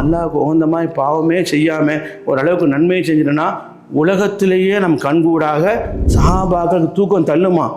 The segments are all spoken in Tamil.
அல்லாஹ்வுக்கு உகந்த மாதிரி பாவமே செய்யாமல் ஓரளவுக்கு நன்மையை செஞ்சிட்டோன்னா உலகத்திலேயே நம் கண்கூடாக சஹாபாக்களுக்கு தூக்கம் தள்ளுமா.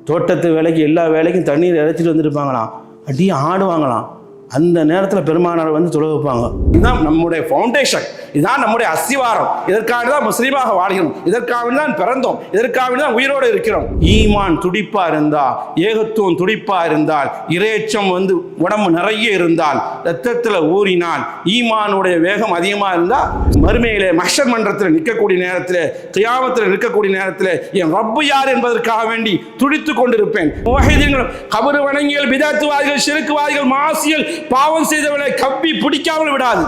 தோட்டத்து வேலைக்கு எல்லா வேலைக்கும் தண்ணீர் இறைச்சிட்டு வந்துருப்பாங்களாம், அடி ஆடுவாங்களாம். அந்த நேரத்தில் பெருமானார் வந்து தொழ வைப்பாங்க. இதுதான் நம்முடைய ஃபவுண்டேஷன், இதுதான் நம்முடைய அஸ்திவாரம். இதற்காக தான் முஸ்லீமாக வாழ்கிறோம், இதற்காக தான் பிறந்தோம், இதற்காக தான் உயிரோடு இருக்கிறோம். ஈமான் துடிப்பா இருந்தால், ஏகத்துவம் துடிப்பா இருந்தால், இறையச்சம் வந்து உடம்பு நிறைய இருந்தால், ரத்தத்தில் ஊறினால், ஈமானுடைய வேகம் அதிகமாக இருந்தால், மறுமையிலே மஹ்ஷர் மன்றத்தில் நிற்கக்கூடிய நேரத்தில், கியாமத்தில் நிற்கக்கூடிய நேரத்தில் என் ரப்பு யார் என்பதற்காக வேண்டி துடித்து கொண்டிருப்பேன். முவஹிதீன்கள், கபரு வணங்கியல், பிதாத்துவாதிகள், ஷிர்க்குவாதிகள், மாசியல், பாவம் செய்தவர்களை கப்பி பிடிக்காமல் விடாது.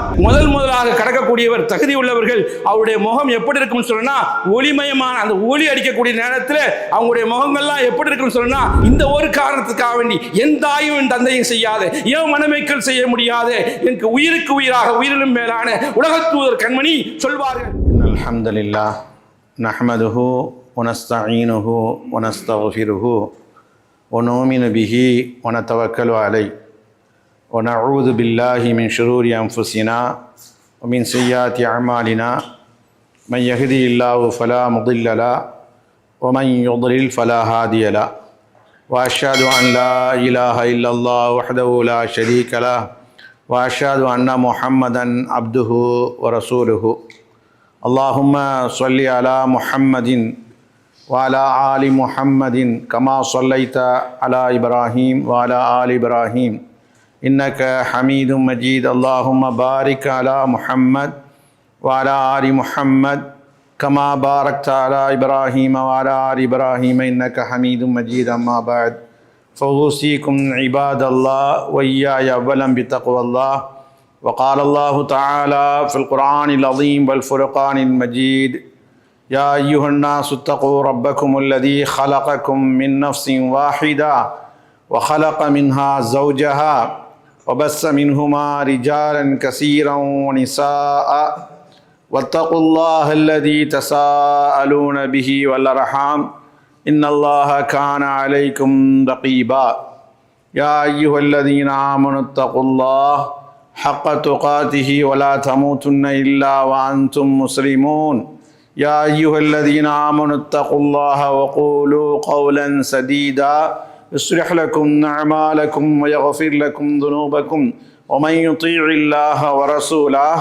முதலாக கடக்கக்கூடியவர் தகுதி உள்ளவர்கள். அவருடைய முகம் எப்படி இருக்கும் சொன்னா, ஒளிமயமான அந்த ஒளி அடிக்கக்கூடிய நேரத்தில் அவங்களுடைய முகங்கள்லாம் எப்படி இருக்கும் சொன்னா, இந்த ஒரு காரணத்துக்காக வேண்டி என் தாயும் என் தந்தையும் செய்யாத, ஏன் மனமைக்கள் செய்ய முடியாது, எனக்கு உயிருக்கு உயிராக உயிரிலும் மேலான உலகத் தூதர் கண்மணி சொல்வார்கள். அல்ஹம்துலில்லாஹ் நஹ்மதுஹு வ நஸ்தஈனுஹு வ நஸ்தக்ஃபிருஹு வ நுமினு பிஹி வ நதவக்கலு அலைஹி ونعوذ بالله من شرور أنفسنا ومن سيئات أعمالنا من يهدي الله فلا مضل له ومن يضلل فلا هادي له وأشهد أن لا إله إلا الله وحده لا شريك له وأشهد أن محمدا عبده ورسوله اللهم صل على محمد وعلى آل محمد كما صليت على إبراهيم وعلى آل إبراهيم إنك حميد مجيد اللهم بارك على محمد وعلى آل محمد كما باركت على إبراهيم وعلى آل إبراهيم إنك حميد مجيد أما بعد فأوصيكم عباد الله وإياي أولا بتقوى الله وقال الله تعالى في القرآن العظيم والفرقان المجيد يا أيها الناس اتقوا ربكم الذي خلقكم من نفس واحدة وخلق منها زوجها وبث منهما رجالا كثيرا ونساء واتقوا الله الذي تساءلون به والأرحام إن الله كان عليكم رقيبا يا أيها الذين آمنوا اتقوا الله حق تقاته ولا تموتن إلا وأنتم مسلمون يا أيها الذين آمنوا اتقوا الله وقولوا قولا سديدا يصلح لكم أعمالكم ويغفر لكم ذنوبكم ومن يطيع الله ورسوله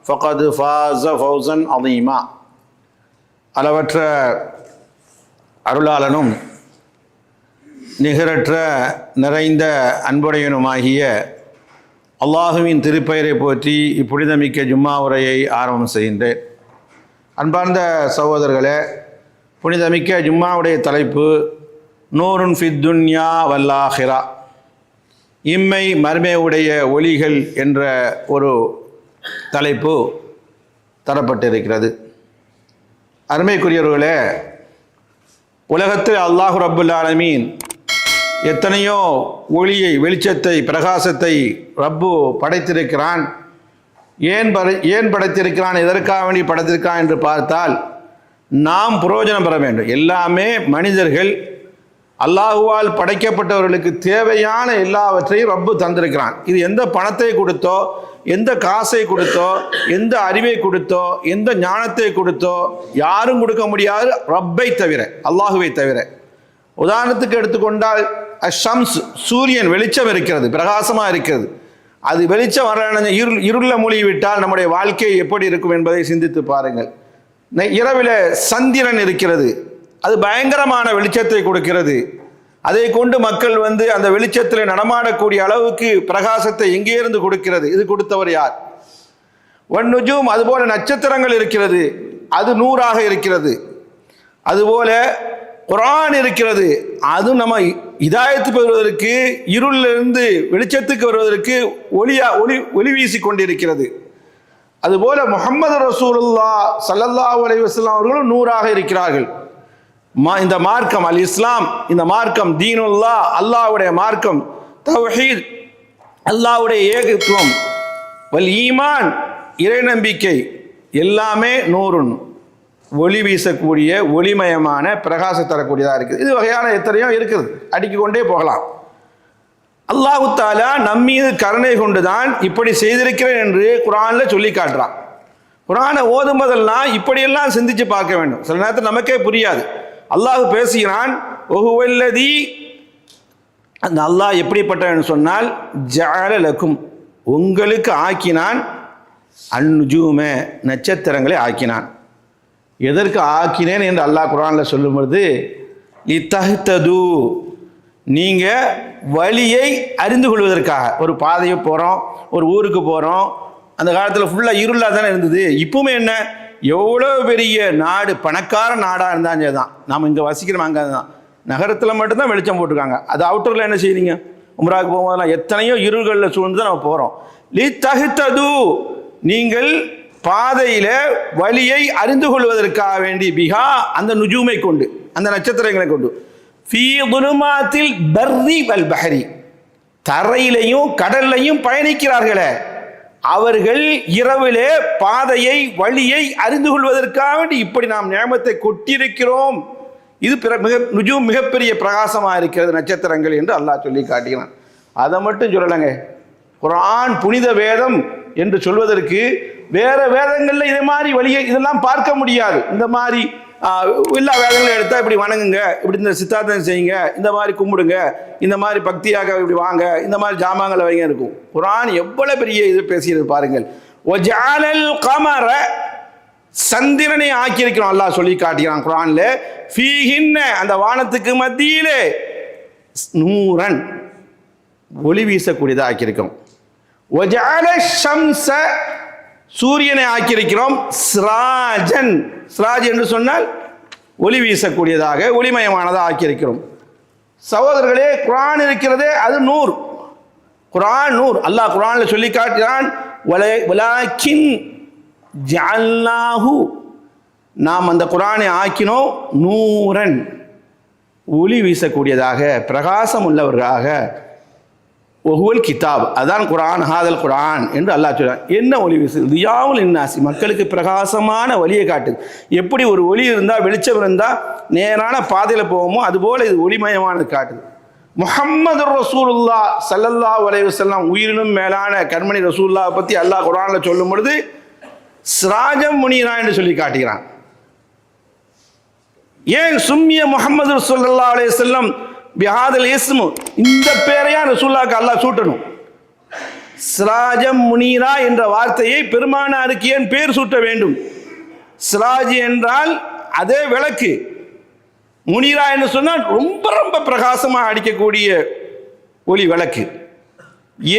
فقد فاز فوزا عظيما. அளவற்ற அருளாளனும் நிகரற்ற நிறைந்த அன்புடையனுமாகிய அல்லாஹுவின் திருப்பெயரை போற்றி இப்புனிதமிக்க ஜும்மா உரையை ஆரம்பம் செய்கின்றேன். அன்பார்ந்த சகோதரர்களே, புனிதமிக்க ஜும்மாவுடைய தலைப்பு நூருன் ஃபித் துன்யா வல்லாஹிரா, இம்மை மர்மையுடைய ஒளிகள் என்ற ஒரு தலைப்பு தரப்பட்டிருக்கிறது. அருமைக்குரியவர்களே, உலகத்தில் அல்லாஹு ரப்புல் ஆலமீன் எத்தனையோ ஒளியை, வெளிச்சத்தை, பிரகாசத்தை ரப்பு படைத்திருக்கிறான். ஏன் படைத்திருக்கிறான், எதற்காக வேண்டி படைத்திருக்கிறான் என்று பார்த்தால் நாம் பிரயோஜனம் பெற வேண்டும். எல்லாமே மனிதர்கள் அல்லாஹுவால் படைக்கப்பட்டவர்களுக்கு தேவையான எல்லாவற்றையும் ரப்பு தந்திருக்கிறான். இது எந்த பணத்தை கொடுத்தோ, எந்த காசை கொடுத்தோ, எந்த அறிவை கொடுத்தோ, எந்த ஞானத்தை கொடுத்தோ யாரும் கொடுக்க முடியாது, ரப்பை தவிர, அல்லாஹுவை தவிர. உதாரணத்துக்கு எடுத்துக்கொண்டால் ஷம்ஸ், சூரியன் வெளிச்சம் இருக்கிறது, பிரகாசமாக இருக்கிறது. அது வெளிச்சம் வர இருளில் மூழ்கிவிட்டால் நம்முடைய வாழ்க்கை எப்படி இருக்கும் என்பதை சிந்தித்து பாருங்கள். இரவில் சந்திரன் இருக்கிறது, அது பயங்கரமான வெளிச்சத்தை கொடுக்கிறது. அதை கொண்டு மக்கள் அந்த வெளிச்சத்தில் நடமாடக்கூடிய அளவுக்கு பிரகாசத்தை எங்கேயிருந்து கொடுக்கிறது. இது கொடுத்தவர் யார்? வன்னுஜூம், அதுபோல நட்சத்திரங்கள் இருக்கிறது, அது நூறாக இருக்கிறது. அதுபோல குர்ஆன் இருக்கிறது, அது நம்ம இதாயத்து பெறுவதற்கு, இருளிலிருந்து வெளிச்சத்துக்கு வருவதற்கு ஒளி வீசி கொண்டிருக்கிறது. அதுபோல முஹம்மது ரசூலுல்லாஹ் ஸல்லல்லாஹு அலைஹி வஸல்லம் அவர்களும் நூறாக இருக்கிறார்கள். இந்த மார்க்கம் அல் இஸ்லாம், இந்த மார்க்கம் தீனுல்லா, அல்லாஹ்வுடைய மார்க்கம், தௌஹீத், அல்லாஹ்வுடைய ஏகத்துவம், வல் ஈமான், இறை நம்பிக்கை, எல்லாமே நூறுன், ஒளி வீசக்கூடிய, ஒளிமயமான, பிரகாசம் தரக்கூடியதாக இருக்குது. இது வகையான எத்தனையோ இருக்குது, அடுக்கிக் கொண்டே போகலாம். அல்லாஹு தாலா நம்மீது கருணை கொண்டுதான் இப்படி செய்திருக்கிறேன் என்று குர்ஆன்ல சொல்லி காட்டுறான். குர்ஆனை ஓதும் போதெல்லாம் இப்படியெல்லாம் சிந்திச்சு பார்க்க வேண்டும். சில நேரத்தில் நமக்கே புரியாது. அல்லாஹ் பேசுகிறான், ஒஹுவல்லதி, அந்த அல்லாஹ் எப்படிப்பட்டவன் சொன்னால், ஜஅல லக்கும், உங்களுக்கு ஆக்கினான், அந்நுஜூம, நட்சத்திரங்களை ஆக்கினான். எதற்கு ஆக்கினேன் என்று அல்லாஹ் குர்ஆனில் சொல்லும் பொழுது, லித்தஹ்தது, நீங்கள் வழியை அறிந்து கொள்வதற்காக. ஒரு பாதையை போகிறோம், ஒரு ஊருக்கு போகிறோம், அந்த காலத்தில் ஃபுல்லாக இருளாக தானே இருந்தது. இப்பவுமே என்ன, எவ்வளோ பெரிய நாடு, பணக்கார நாடாக இருந்தாலும் தான், நாம் இங்கே வசிக்கிறோம், அங்கே தான் நகரத்தில் மட்டும்தான் வெளிச்சம் போட்டிருக்காங்க. அது அவுட்டரில் என்ன செய்றீங்க, உம்ராவுக்கு போகும்போதெல்லாம் எத்தனையோ இருள்களில் சூழ்ந்து தான் நம்ம போகிறோம். லித்தஹ்தது, நீங்கள் பாதையில் வழியை அறிந்து கொள்வதற்காக வேண்டி, பிஹா, அந்த நுஜூமை கொண்டு, அந்த நட்சத்திரங்களை கொண்டு, ஃபீ துலுமாத்தில் பர்ரி வல் பஹரி, தரையிலையும் கடல்லையும் பயணிக்கிறார்களே அவர்கள் இரவிலே பாதையை வழியை அறிந்து கொள்வதற்காக வேண்டி இப்படி நாம் நியமத்தை கொட்டியிருக்கிறோம். இது நுஜூம் மிகப்பெரிய பிரகாசமாக இருக்கிறது நட்சத்திரங்கள் என்று அல்லாஹ் சொல்லி காட்டுகிறான். அதை மட்டும் சொல்லலைங்க, குர்ஆன் புனித வேதம் என்று சொல்வதற்கு வேற வேதங்களில் இதே மாதிரி வழியை இதெல்லாம் பார்க்க முடியாது. இந்த மாதிரி எல்லா வேதங்களும் எடுத்தால் இப்படி வணங்குங்க, இப்படி இந்த சித்தாந்தம் செய்யுங்க, இந்த மாதிரி கும்பிடுங்க, இந்த மாதிரி பக்தியாக இப்படி வாங்க, இந்த மாதிரி ஜாமான்களை வைங்க இருக்கும். குர்ஆன் எவ்வளவு பெரிய இது பேசியது பாருங்கள். வஜஅலல் கமர, சந்திரனை ஆக்கியிருக்கிறோம் அல்லாஹ் சொல்லி காட்டுகிறான் குர்ஆன்ல. ஃபீஹின்ன, அந்த வானத்துக்கு மத்தியிலே, நூரன், ஒளி வீசக்கூடியதாக ஆக்கியிருக்கிறோம். வஜஅல ஷம்ஸ, சூரியனை ஆக்கியிருக்கிறோம். சிராஜன், சிராஜ் என்று சொன்னால் ஒளி வீசக்கூடியதாக ஒளிமயமானதாக ஆக்கியிருக்கிறோம். சகோதரர்களே, குர்ஆன் இருக்கிறதே அது நூர், குர்ஆன் நூர். அல்லாஹ் குர்ஆனில் சொல்லி காட்டுகிறான், வலாக்கின் ஜஅல்நாஹு, நாம் அந்த குர்ஆனை ஆக்கினோம், நூரன், ஒளி வீசக்கூடியதாக பிரகாசம் உள்ளவர்களாக. ஒஹுவல் கிதாப், அதான் குர்ஆன், ஹாதல் குர்ஆன் என்று அல்லாஹ் சொல்றான். என்ன ஒளி வீசுது, தியாவுல் லின்னாசி, மக்களுக்கு பிரகாசமான வழியை காட்டுது. எப்படி ஒரு ஒளி இருந்தால், வெளிச்சம் இருந்தால் நேரான பாதையில் போவோமோ அதுபோல் இது ஒளிமயமானது காட்டுது. முஹம்மது ரசூலுல்லாஹ் ஸல்லல்லாஹு அலைஹி வஸல்லம், உயிரினும் மேலான கண்மணி ரசூலுல்லாஹ் பற்றி அல்லாஹ் குர்ஆனில் சொல்லும் பொழுது சிராஜம் முனீரா என்று சொல்லி காட்டுகிறான். ஏன் சும்மிய முஹம்மது ஸல்லல்லாஹு அலைஹி வஸல்லம் பிஹாதல் இஸ்மு, இந்த பேரையா ரசூலுல்லாஹ்க்கு அல்லாஹ் சூட்டணும். சிராஜம் முனீரா என்ற வார்த்தையை பெருமானாருக்கு ஏன் பேர் சூட்ட வேண்டும்? சிராஜ் என்றால் அதே விளக்கு, முனீரா என்று சொன்னால் ரொம்ப ரொம்ப பிரகாசமாக அடிக்கக்கூடிய ஒளி விளக்கு.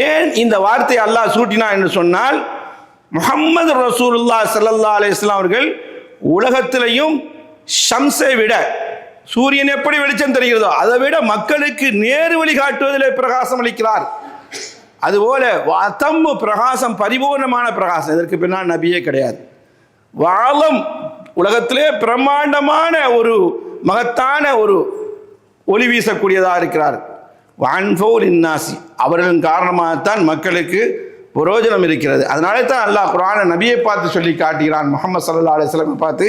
ஏன் இந்த வார்த்தை அல்லாஹ் சூட்டினா என்று சொன்னால், முஹம்மது ரசூலுல்லாஹ் ஸல்லல்லாஹு அலைஹி வஸல்லம் அவர்கள் உலகத்திலையும் ஷம்ஸை விட, சூரியன் எப்படி வெளிச்சம் தெரிகிறதோ அதை விட மக்களுக்கு நேரு வழி காட்டுவதிலே பிரகாசம் அளிக்கிறார். அதுபோல வாத்தம்மு பிரகாசம், பரிபூர்ணமான பிரகாசம். இதற்கு பின்னால் நபியே கிடையாது. வாழம் உலகத்திலே பிரம்மாண்டமான ஒரு மகத்தான ஒரு ஒளி வீசக்கூடியதாக இருக்கிறார். வான்ஃபோல் இன்னாசி, அவர்களின் காரணமாகத்தான் மக்களுக்கு பிரயோஜனம் இருக்கிறது. அதனாலே தான் அல்லாஹ் குர்ஆனை நபியை பார்த்து சொல்லி காட்டுகிறான். முஹம்மது ஸல்லல்லாஹு அலைஹி வஸல்லம் பார்த்து,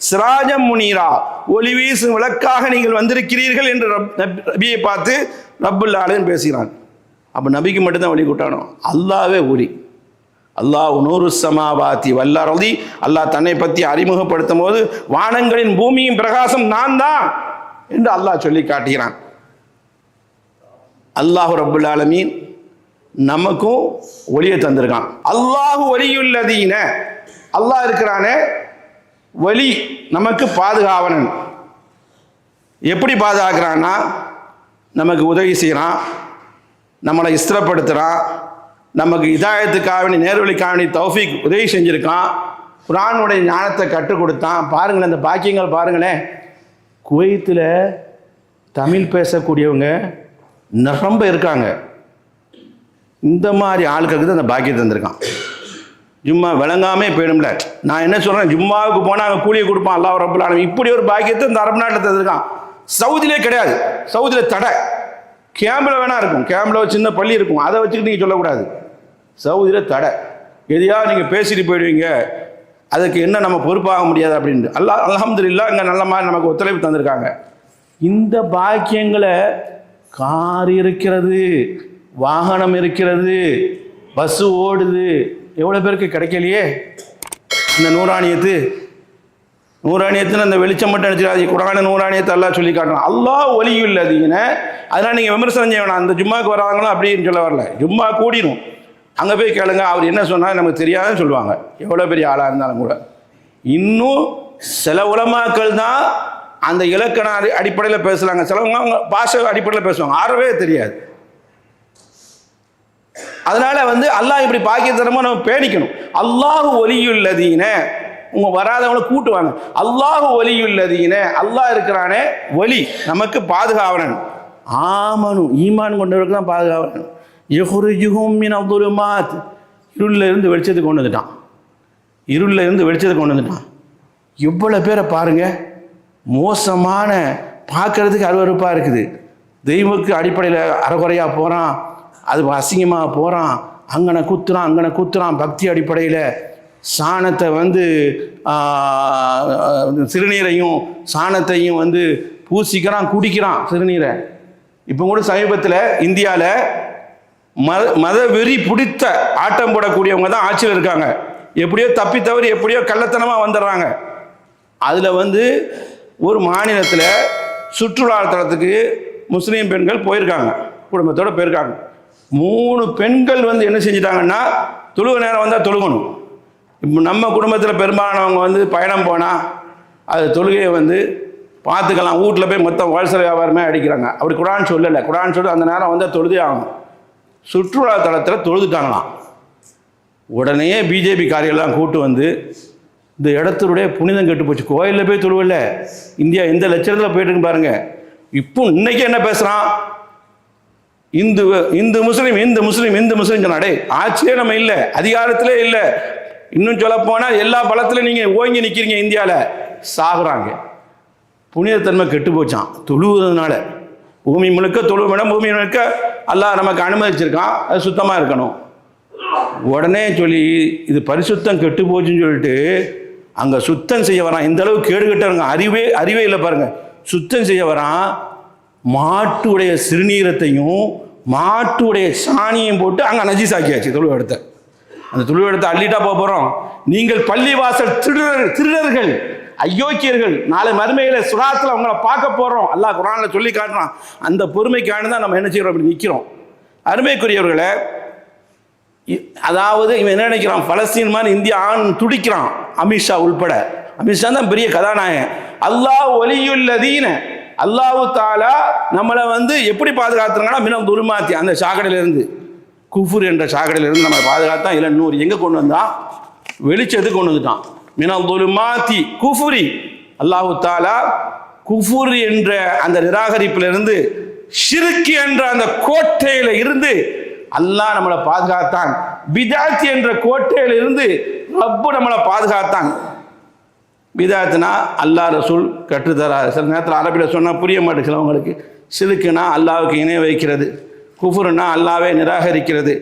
சிராஜம் முனீரா, ஒளி வீசும் விளக்காக நீங்கள் வந்திருக்கிறீர்கள் என்று நபியை பார்த்து ரப்புல் ஆலமீன் பேசுகிறான். அப்போ நபிக்கு மட்டும்தான் ஒளி கூட்டானோ? அல்லாவே ஒளி. அல்லாஹ் நூறு சமாவாத்தி வல்லரதி, அல்லாஹ் தன்னை பற்றி அறிமுகப்படுத்தும் போது வானங்களின் பூமியின் பிரகாசம் நான் தான் என்று அல்லாஹ் சொல்லி காட்டுகிறான். அல்லாஹு ரப்புல் ஆலமீன் நமக்கும் ஒளியை தந்திருக்கான். அல்லாஹு வலியுல்லதீன, அல்லாஹ் இருக்கிறானே வலி, நமக்கு பாதுகாவலன். எப்படி பாதுகாக்கிறான்னா, நமக்கு உதவி செய்கிறான், நம்மளை இஸ்திரப்படுத்துகிறான், நமக்கு இதாயத்துக்காக வேண்டி, நேர்வழிக்காக வேண்டி தௌஃபீக் உதவி செஞ்சுருக்கான், குர்ஆனுடைய ஞானத்தை கற்றுக் கொடுத்தான். பாருங்களேன், அந்த பாக்கியங்கள் பாருங்களேன். குவைத்தில் தமிழ் பேசக்கூடியவங்க நிரம்ப இருக்காங்க. இந்த மாதிரி ஆட்களுக்கு தான் அந்த பாக்கியத்தை தந்திருக்கான். ஜும்மா விளங்காமே போயிடும்ல. நான் என்ன சொல்கிறேன், ஜும்மாவுக்கு போனால் அவன் கூலியை கொடுப்பான் அல்லாஹ் ரப்புல் ஆலமீன். இப்படி ஒரு பாக்கியத்தை இந்த அரபு நாட்டில் தந்திருக்கான். சவுதியிலே கிடையாது. சவுதியில் தடை. கேம்பில் வேணா இருக்கும், கேம்பில் ஒரு சின்ன பள்ளி இருக்கும், அதை வச்சுக்கிட்டு நீங்கள் சொல்லக்கூடாது. சவுதியில் தடை. எதையாவது நீங்கள் பேசிட்டு போயிடுவீங்க, அதுக்கு என்ன நம்ம பொறுப்பாக முடியாது அப்படின்ட்டு. அல்ஹம்துலில்லாஹ் இங்கே நல்ல மாதிரி நமக்கு ஒத்துழைப்பு தந்திருக்காங்க. இந்த பாக்கியங்களை கார் இருக்கிறது, வாகனம் இருக்கிறது, பஸ்ஸு ஓடுது, எவ்வளோ பேருக்கு கிடைக்கலையே இந்த நூறானியத்துன்னு அந்த வெளிச்சம் மட்டும் நினச்சிடாது. குரான நூறானியத்தை அல்லாஹ் சொல்லி காட்டுறான். அல்லாஹ் ஒலியுள்ளதீன. அதனால் நீங்கள் விமர்சனம் செய்ய வேணாம். அந்த ஜும்மாவுக்கு வராங்களோ அப்படின்னு சொல்ல வரல, ஜும்மா கூடிடும். அங்கே போய் கேளுங்க, அவர் என்ன சொன்னால் நமக்கு தெரியாதுன்னு சொல்லுவாங்க, எவ்வளோ பெரிய ஆளாக இருந்தாலும் கூட. இன்னும் சில உலமாக்கள் தான் அந்த இலக்கண அடிப்படையில் பேசுகிறாங்க, சிலவங்க பாஷை அடிப்படையில் பேசுவாங்க, ஆறவே தெரியாது. அதனால அல்லாஹ் இப்படி பாக்கியத்தனமாக நம்ம பேணிக்கணும். அல்லாஹ் ஒலியுள்ளதீன, உங்க வராதவங்களை கூட்டுவாங்க. அல்லாஹ் ஒலியுள்ளதீன, அல்லாஹ் இருக்கிறானே ஒலி, நமக்கு பாதுகாவலன். ஆமனு, ஈமான் கொண்டவருக்கு தான் பாதுகாவலன். யுஹ்ரிஜுஹும் மினல் ظுலுமாத், இருளில் இருந்து வெளிச்சத்துக்கு கொண்டு வந்துட்டான். இருளில் இருந்து வெளிச்சத்துக்கு கொண்டு வந்துட்டான். எவ்வளோ பேரை பாருங்க, மோசமான பார்க்கறதுக்கு அருவருப்பாக இருக்குது. தெய்வக்கு அடிப்படையில் அறகுறையாக போகிறான், அது அசிங்கமாக போகிறான், அங்கனை குத்துறான். பக்தி அடிப்படையில் சாணத்தை சிறுநீரையும் சாணத்தையும் பூசிக்கிறான், குடிக்கிறான் சிறுநீரை. இப்போ கூட சமீபத்தில் இந்தியாவில் மத வெறி பிடித்த ஆட்டம் போடக்கூடியவங்க தான் ஆட்சியில் இருக்காங்க. எப்படியோ தப்பி தவறி எப்படியோ கள்ளத்தனமாக வந்துடுறாங்க. அதில் ஒரு மாநிலத்தில் சுற்றுலாத்தலத்துக்கு முஸ்லீம் பெண்கள் போயிருக்காங்க, குடும்பத்தோடு போயிருக்காங்க. 3 பெண்கள் என்ன செஞ்சிட்டாங்கன்னா, தொழுக நேரம் வந்தால் தொழுகணும். இப்போ நம்ம குடும்பத்தில் பெரும்பாலானவங்க பயணம் போனால் அது தொழுகையை பார்த்துக்கலாம், வீட்டில் போய் மொத்தம் ஹோல்சேல் வியாபாரமே அடிக்கிறாங்க. அப்படி குரான் சொல்லலை. குரான் சொல்லி அந்த நேரம் தொழுதே ஆகும். சுற்றுலா தலத்தில் தொழுதுட்டாங்களாம். உடனே பிஜேபி காரியெல்லாம் கூட்டு இந்த இடத்துடைய புனிதம் கெட்டு போச்சு. கோயிலில் போய் தொழுவில்ல, இந்தியா எந்த லட்சத்தில் போயிட்டு இருக்கு பாருங்க. இப்போ இன்னைக்கு என்ன பேசுகிறான், இந்து முஸ்லீம் சொன்னாடே, ஆட்சியே நம்ம இல்லை, அதிகாரத்திலே இல்லை. இன்னும் சொல்ல போனால் எல்லா பலத்திலும் நீங்கள் ஓங்கி நிற்கிறீங்க, இந்தியாவில் சாகுறாங்க. புனிதத்தன்மை கெட்டு போச்சான் தொழுவதுனால. பூமி முழுக்க தொழுவிடம், பூமி முழுக்க அல்லாஹ் நமக்கு அனுமதிச்சிருக்கான், அது சுத்தமாக இருக்கணும். உடனே சொல்லி இது பரிசுத்தம் கெட்டு போச்சுன்னு சொல்லிட்டு அங்கே சுத்தம் செய்ய வரான். இந்த அளவு கேடுகட்டவங்க அறிவே இல்லை பாருங்க. சுத்தம் செய்ய வரான், மாட்டுடைய சிறுநீரத்தையும் மாட்டுடைய சாணியும் போட்டு அங்கே நஜீஸாக்கியாச்சு தொழுவெடுத்த. அந்த தொழுவெடுத்த அள்ளிட்டா போகிறோம். நீங்கள் பள்ளிவாசல் திருடர்கள், அயோக்கியர்கள், நாளை மறுமையில சுராத்தில் அவங்கள பார்க்க போகிறோம். அல்லாஹ் குர்ஆனில் சொல்லி காட்டுறான். அந்த பொறுமைக்கான தான் நம்ம என்ன செய்கிறோம், அப்படி நிற்கிறோம். அருமைக்குரியவர்களை, அதாவது இவன் என்ன நினைக்கிறான், பலஸ்தீன் மாதிரி இந்தியா துடிக்கிறான், அமித்ஷா உள்பட. அமித்ஷா தான் பெரிய கதாநாயகன். அல்லாஹ் ஒலியுள்ளதீன, அல்லாஹு தாலா நம்மளை எப்படி பாதுகாத்துறாங்கன்னா, மினல் ظுலுமாத்தி, அந்த சாக்கடையிலிருந்து, குஃபுர் என்ற சாக்கடையிலிருந்து நம்ம பாதுகாத்தான். இல்லை நூறு எங்கே கொண்டு வந்தான், வெளிச்சத்துக்கு கொண்டு வந்துட்டான். மினல் ظுலுமாத்தி குஃபுரி, அல்லாஹு தாலா குஃபுர் என்ற அந்த நிராகரிப்பிலிருந்து, ஷிர்க் என்ற அந்த கோட்டையில இருந்து அல்லாஹ் நம்மளை பாதுகாத்தான். பிதாத் என்ற கோட்டையில இருந்து ரப்பு நம்மளை பாதுகாத்தான். பிதாத்னா அல்லாஹ் ரசூல் கற்றுத்தராது. சில நேரத்தில் அரபியில் சொன்னால் புரிய மாட்டேங்குது சிலவங்களுக்கு. ஷிர்க்னா அல்லாஹ்வுக்கு இணை வைக்கிறது, குஃபுர்னா அல்லாஹ்வை நிராகரிக்கிறது.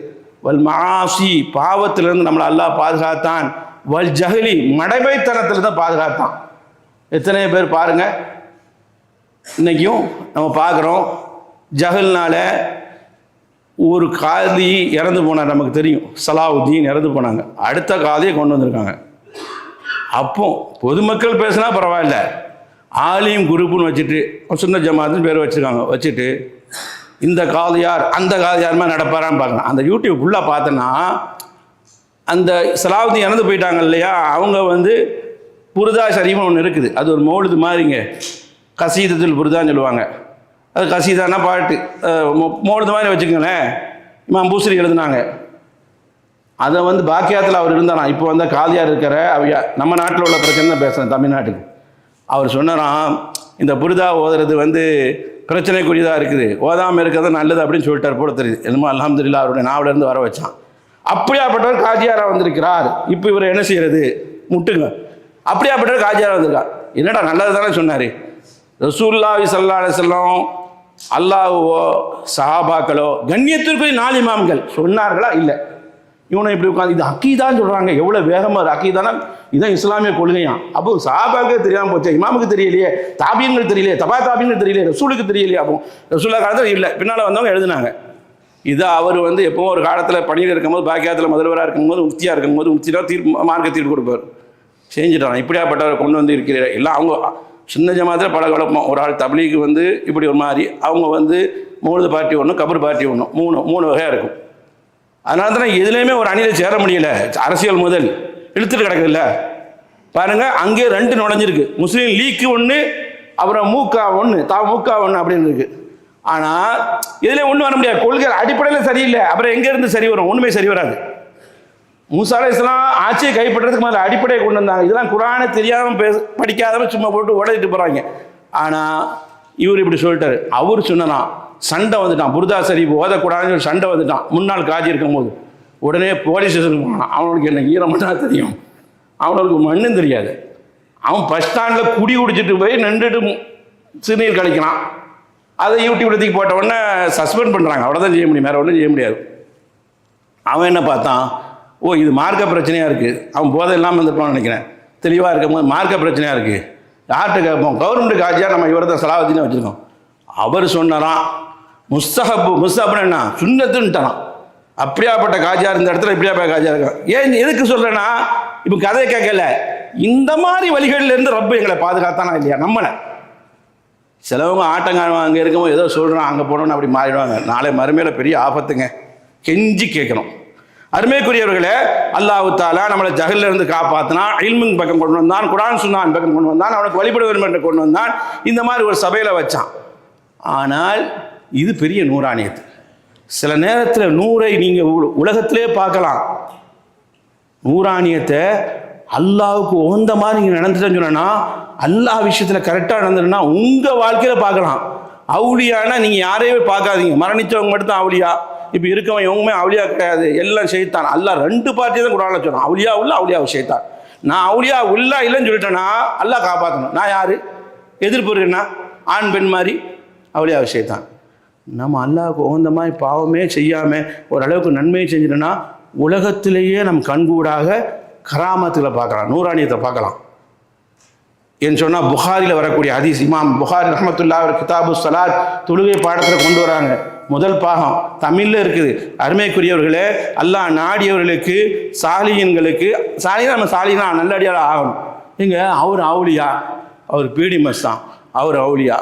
வல் மஆசி, பாவத்திலிருந்து நம்மளை அல்லாஹ் பாதுகாத்தான். வல் ஜஹலி, மடமைத்தனத்தில் தான் பாதுகாத்தான். எத்தனை பேர் பாருங்க, இன்னைக்கும் நம்ம பார்க்குறோம், ஜஹல்னால ஒரு காதி இறந்து போனார், நமக்கு தெரியும், சலாவுத்தீன் இறந்து போனாங்க. அடுத்த காதியை கொண்டு வந்திருக்காங்க. அப்போ பொதுமக்கள் பேசினா பரவாயில்ல, ஆலிம் குரூப்புன்னு வச்சுட்டு சுன்னத் ஜமாத்துன்னு பேர் வச்சுருக்காங்க. வச்சுட்டு இந்த காதியார் அந்த காதியாருமா நடப்பாரான்னு பார்க்கலாம். அந்த யூடியூப் ஃபுல்லாக பார்த்தோன்னா, அந்த சலாவுத்தீன் இறந்து போயிட்டாங்க இல்லையா, அவங்க புருதா ஷரீஃப்னு ஒன்று இருக்குது. அது ஒரு மௌலுது மாதிரிங்க, கசீதத்துல் புருதான்னு சொல்லுவாங்க. அது கசீதானா பாட்டு, மௌலுது மாதிரி வச்சுக்கோங்களேன். இமாம் பூசரி எழுதுனாங்க. அதை பாக்கியாத்தில் அவர் இருந்தாராம். இப்போ காதியார் இருக்கிற நம்ம நாட்டில் உள்ள பிரச்சனை தான் பேசுகிறேன், தமிழ்நாட்டுக்கு. அவர் சொன்னாராம், இந்த புருதா ஓதுறது பிரச்சனைக்குரியதாக இருக்குது, ஓதாமல் இருக்கிறது நல்லது அப்படின்னு சொல்லிட்டார் போல தெரியுது. என்னமோ அல்ஹம்துலில்லாஹ் அவருடைய நாவிலேருந்து வர வச்சான். அப்படியாப்பட்டவர் காதியாராக வந்திருக்கிறார். இப்போ இவர் என்ன செய்யறது, முட்டுங்க. அப்படியாப்பட்டவர் காதியாராக வந்திருக்கார். என்னடா நல்லது தானே சொன்னார். ரசூலுல்லாஹி ஸல்லல்லாஹு அலைஹி வஸல்லம், அல்லாஹ்வோ சஹாபாக்களோ கண்ணியத்திற்குரிய 4 இமாம்கள் சொன்னார்களா? இல்லை. இவனை இப்படி உட்காந்து இது அக்கீதான்னு சொல்கிறாங்க. எவ்வளோ வேகமாக அக்கீதானா இதுதான் இஸ்லாமிய கொள்கையாம். அப்போ சஹாபாக்களுக்கு தெரியாமல் போச்சு, இமாமுக்கு தெரியலையே, தாபியன்கள் தெரியலையே, தபா தாபியன்கள் தெரியலையே, ரசூலுக்கு தெரியலையே. அப்போ ரசூலுல்லாஹ் காலத்தில் இல்லை, பின்னால் வந்தவங்க எழுதுனாங்க. இதை அவர் வந்து எப்பவும் ஒரு காலத்தில் பணியில் இருக்கும்போது பாக்கியத்தில் முதல்வராக இருக்கும்போது முஃப்தியாக இருக்கும்போது முஃப்தியாக மார்க்க தீர்ப்பு கொடுப்பார். செஞ்சுட்டான். இப்படியாப்பட்டவரை கொண்டு வந்து இருக்கிற எல்லாம் அவங்க சின்ன ஜமாத்தில் பல குழப்பம். ஒரு ஆள் தப்லீக்கு வந்து இப்படி ஒரு மாதிரி, அவங்க வந்து மூணு பார்ட்டி ஒன்று, கபர் பார்ட்டி ஒன்று, மூணு வகையாக இருக்கும். அதனால தான் எதுலேயுமே ஒரு அணியில் சேர முடியல. அரசியல் முதல் இழுத்துட்டு கிடக்குதுல்ல பாருங்கள். அங்கே 2 நுழைஞ்சிருக்கு. முஸ்லீம் லீக்கு ஒன்று, அப்புறம் மூக்கா ஒன்று, மூக்கா ஒன்று அப்படின்னு இருக்கு. ஆனால் இதில் ஒன்றும் வர முடியாது. கொள்கை அடிப்படையில் சரியில்லை. அப்புறம் எங்கேருந்து சரி வரும்? ஒன்றுமே சரி வராது. மூசா அலைஹிஸ்ஸலாம் ஆட்சியை கைப்பற்றதுக்கு முதல்ல அடிப்படையை கொண்டு வந்தாங்க. இதெல்லாம் குரானை தெரியாமல் படிக்காதவங்க சும்மா போட்டு உடைச்சிட்டு போகிறாங்க. ஆனால் இவர் இப்படி சொல்லிட்டாரு. அவர் சொன்னான், சண்டை வந்துட்டான். புர்தா ஷரீஃப் ஓதக்கூடாதுன்னு ஒரு சண்டை வந்துட்டான். முன்னாள் காஜி இருக்கும் போது உடனே போலீஸ் ஸ்டேஷனுக்கு போனான். அவனுக்கு என்ன ஈரம்னா தெரியும், அவனுக்கு மண்ணும் தெரியாது. அவன் பஸ் ஸ்டாண்டில் குடி குடிச்சிட்டு போய் நின்றுட்டு சிறுநீர் கழிக்கிறான். அதை யூடியூப்ல தூக்கி போட்ட உடனே சஸ்பெண்ட் பண்ணுறாங்க. அவ்வளோதான் செய்ய முடியும், வேறு ஒன்றும் செய்ய முடியாது. அவன் என்ன பார்த்தான், ஓ இது மார்க்க பிரச்சனையாக இருக்குது. அவன் போதை இல்லாமல் இருந்திருப்பான்னு நினைக்கிறேன். தெளிவாக இருக்கும்போது மார்க்க பிரச்சனையாக இருக்குது, யார்கிட்ட கேட்போம்? கவர்மெண்ட் காஜியாக நம்ம இவரை தான் சலாவத்தின்னு வச்சுருக்கோம். அவர் சொன்னாராம் முஸ்தஹப்னு என்ன சுன்னத்துன்ட்டாராம். அப்படியாப்பட்ட காஜியாக இருந்த இடத்துல இப்படியாப்பட்ட காஜியாக இருக்கான். ஏன் எதுக்கு சொல்கிறேன்னா, இப்போ கதையை கேட்கல, இந்த மாதிரி வழிகளிலேருந்து ரப்பு எங்களை பாதுகாத்தானா இல்லையா? நம்மளை சிலவங்க ஆட்டங்காரங்க அங்கே இருக்கும்போது ஏதோ சொல்கிறான், அங்கே போனோன்னு அப்படி மாறிடுவாங்க. நாளை மறுமையில் பெரிய ஆபத்துங்க. கெஞ்சி கேட்கணும். அருமைக்குரியவர்களே, அல்லாஹ் தஆலா நம்மளை ஜஹல்ல இருந்து காப்பாற்றினா, இல்மின் பக்கம் கொண்டு வந்தான், குர்ஆன் சுன்னான் பக்கம் கொண்டு வந்தான், அவனுக்கு வழிபட வேண்டும் என்று கொண்டு வந்தான். இந்த மாதிரி ஒரு சபையில் வச்சான். ஆனால் இது பெரிய நூறானியத்து. சில நேரத்தில் நூறை நீங்கள் உலகத்திலே பார்க்கலாம். நூறானியத்தை அல்லாவுக்கு உகந்த மாதிரி நீங்கள் நடந்துட்டேன்னு சொன்னா, அல்லாஹ் விஷயத்தில் கரெக்டாக நடந்துட்டுனா உங்கள் வாழ்க்கையில் பார்க்கலாம். அவுளியானா நீங்கள் யாரையுமே பார்க்காதீங்க, மரணித்தவங்க மட்டும் தான் அவுளியா. இப்போ இருக்கவன் எவங்குமே அவுளியா கிடையாது, எல்லாம் ஷைத்தான். அல்லாஹ் 2 பார்ட்டி தான் குர்ஆன்ல சொல்றான், அவுளியா உள்ள அவுளியா ஷைத்தான். நான் அவுளியா உள்ள இல்லைன்னு சொல்லிட்டேன்னா அல்லாஹ் காப்பாற்றணும். நான் யார்? எதிர்ப்பு இருக்குன்னா ஆண் பெண் மாதிரி அவுளியா ஷைத்தான். நம்ம அல்லாஹ்வுக்கு உகந்த மாதிரி பாவமே செய்யாமல் ஓரளவுக்கு நன்மையை செஞ்சிட்டோன்னா உலகத்திலேயே நம் கண்கூடாக கராமத்தில் பார்க்கலாம், நூறானியத்தை பார்க்கலாம். என்று சொன்னால் புகாரில் வரக்கூடிய ஹதீஸ், இமாம் புகாரி ரஹ்மத்துல்லாஹி அவர் கிதாபு ஸலாத் தொழுகை பாடத்தில் கொண்டு வராங்க. முதல் பாகம் தமிழில் இருக்குது. அருமைக்குரியவர்களே, அல்லாஹ் நாடியவர்களுக்கு சாலியன்களுக்கு நம்ம சாலினா நல்லடியால் ஆகணும். இங்க அவர் அவுலியா, அவர் பீடி மஸ்தான், அவர் அவுலியா.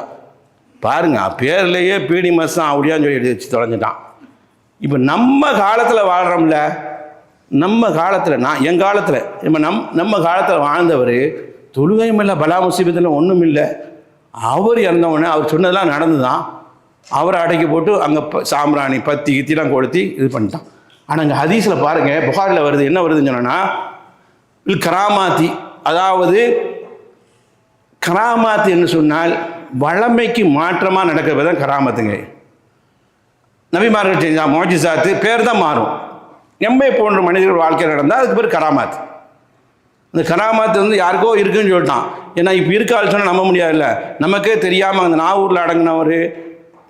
பாருங்க, பேர்லேயே பீடி மஸ்தான் அவுலியான்னு சொல்லி எழுதி வச்சு தொலைஞ்சிட்டான். இப்போ நம்ம காலத்தில் வாழ்கிறோம்ல, நம்ம காலத்தில் என் காலத்தில் இப்போ நம்ம காலத்தில் வாழ்ந்தவர் தொழுகையும் இல்லை, பலா முசீபத்தில் ஒன்றும் இல்லை. அவர் இறந்தவொடனே அவர் சொன்னதெல்லாம் நடந்து தான் அவரை அடக்கி போட்டு அங்கே சாம்பிராணி பத்தி கித்திலாம் கொளுத்தி இது பண்ணிட்டான். ஆனால் அங்கே ஹதீஸில் பாருங்கள், புகாரில் வருது, என்ன வருதுன்னு சொன்னால் கராமாத்தி, அதாவது கராமாத்து என்று சொன்னால் வளமைக்கு மாற்றமாக நடக்கிறது தான் கராமத்துங்க. நபிமார்கள் செஞ்சால் மோஜிசாத்து பேர் தான் மாறும். எம்மை போன்ற மனிதர்கள் வாழ்க்கையில் நடந்தால் அதுக்கு பேர் கராமாத்து. இந்த கராமாத்து வந்து யாருக்கோ இருக்குன்னு சொல்லிட்டான். ஏன்னா இப்போ இருக்காள் சொன்னால் நம்ப முடியாதுல்ல. நமக்கே தெரியாமல் அந்த நாகூரில் அடங்கினவர்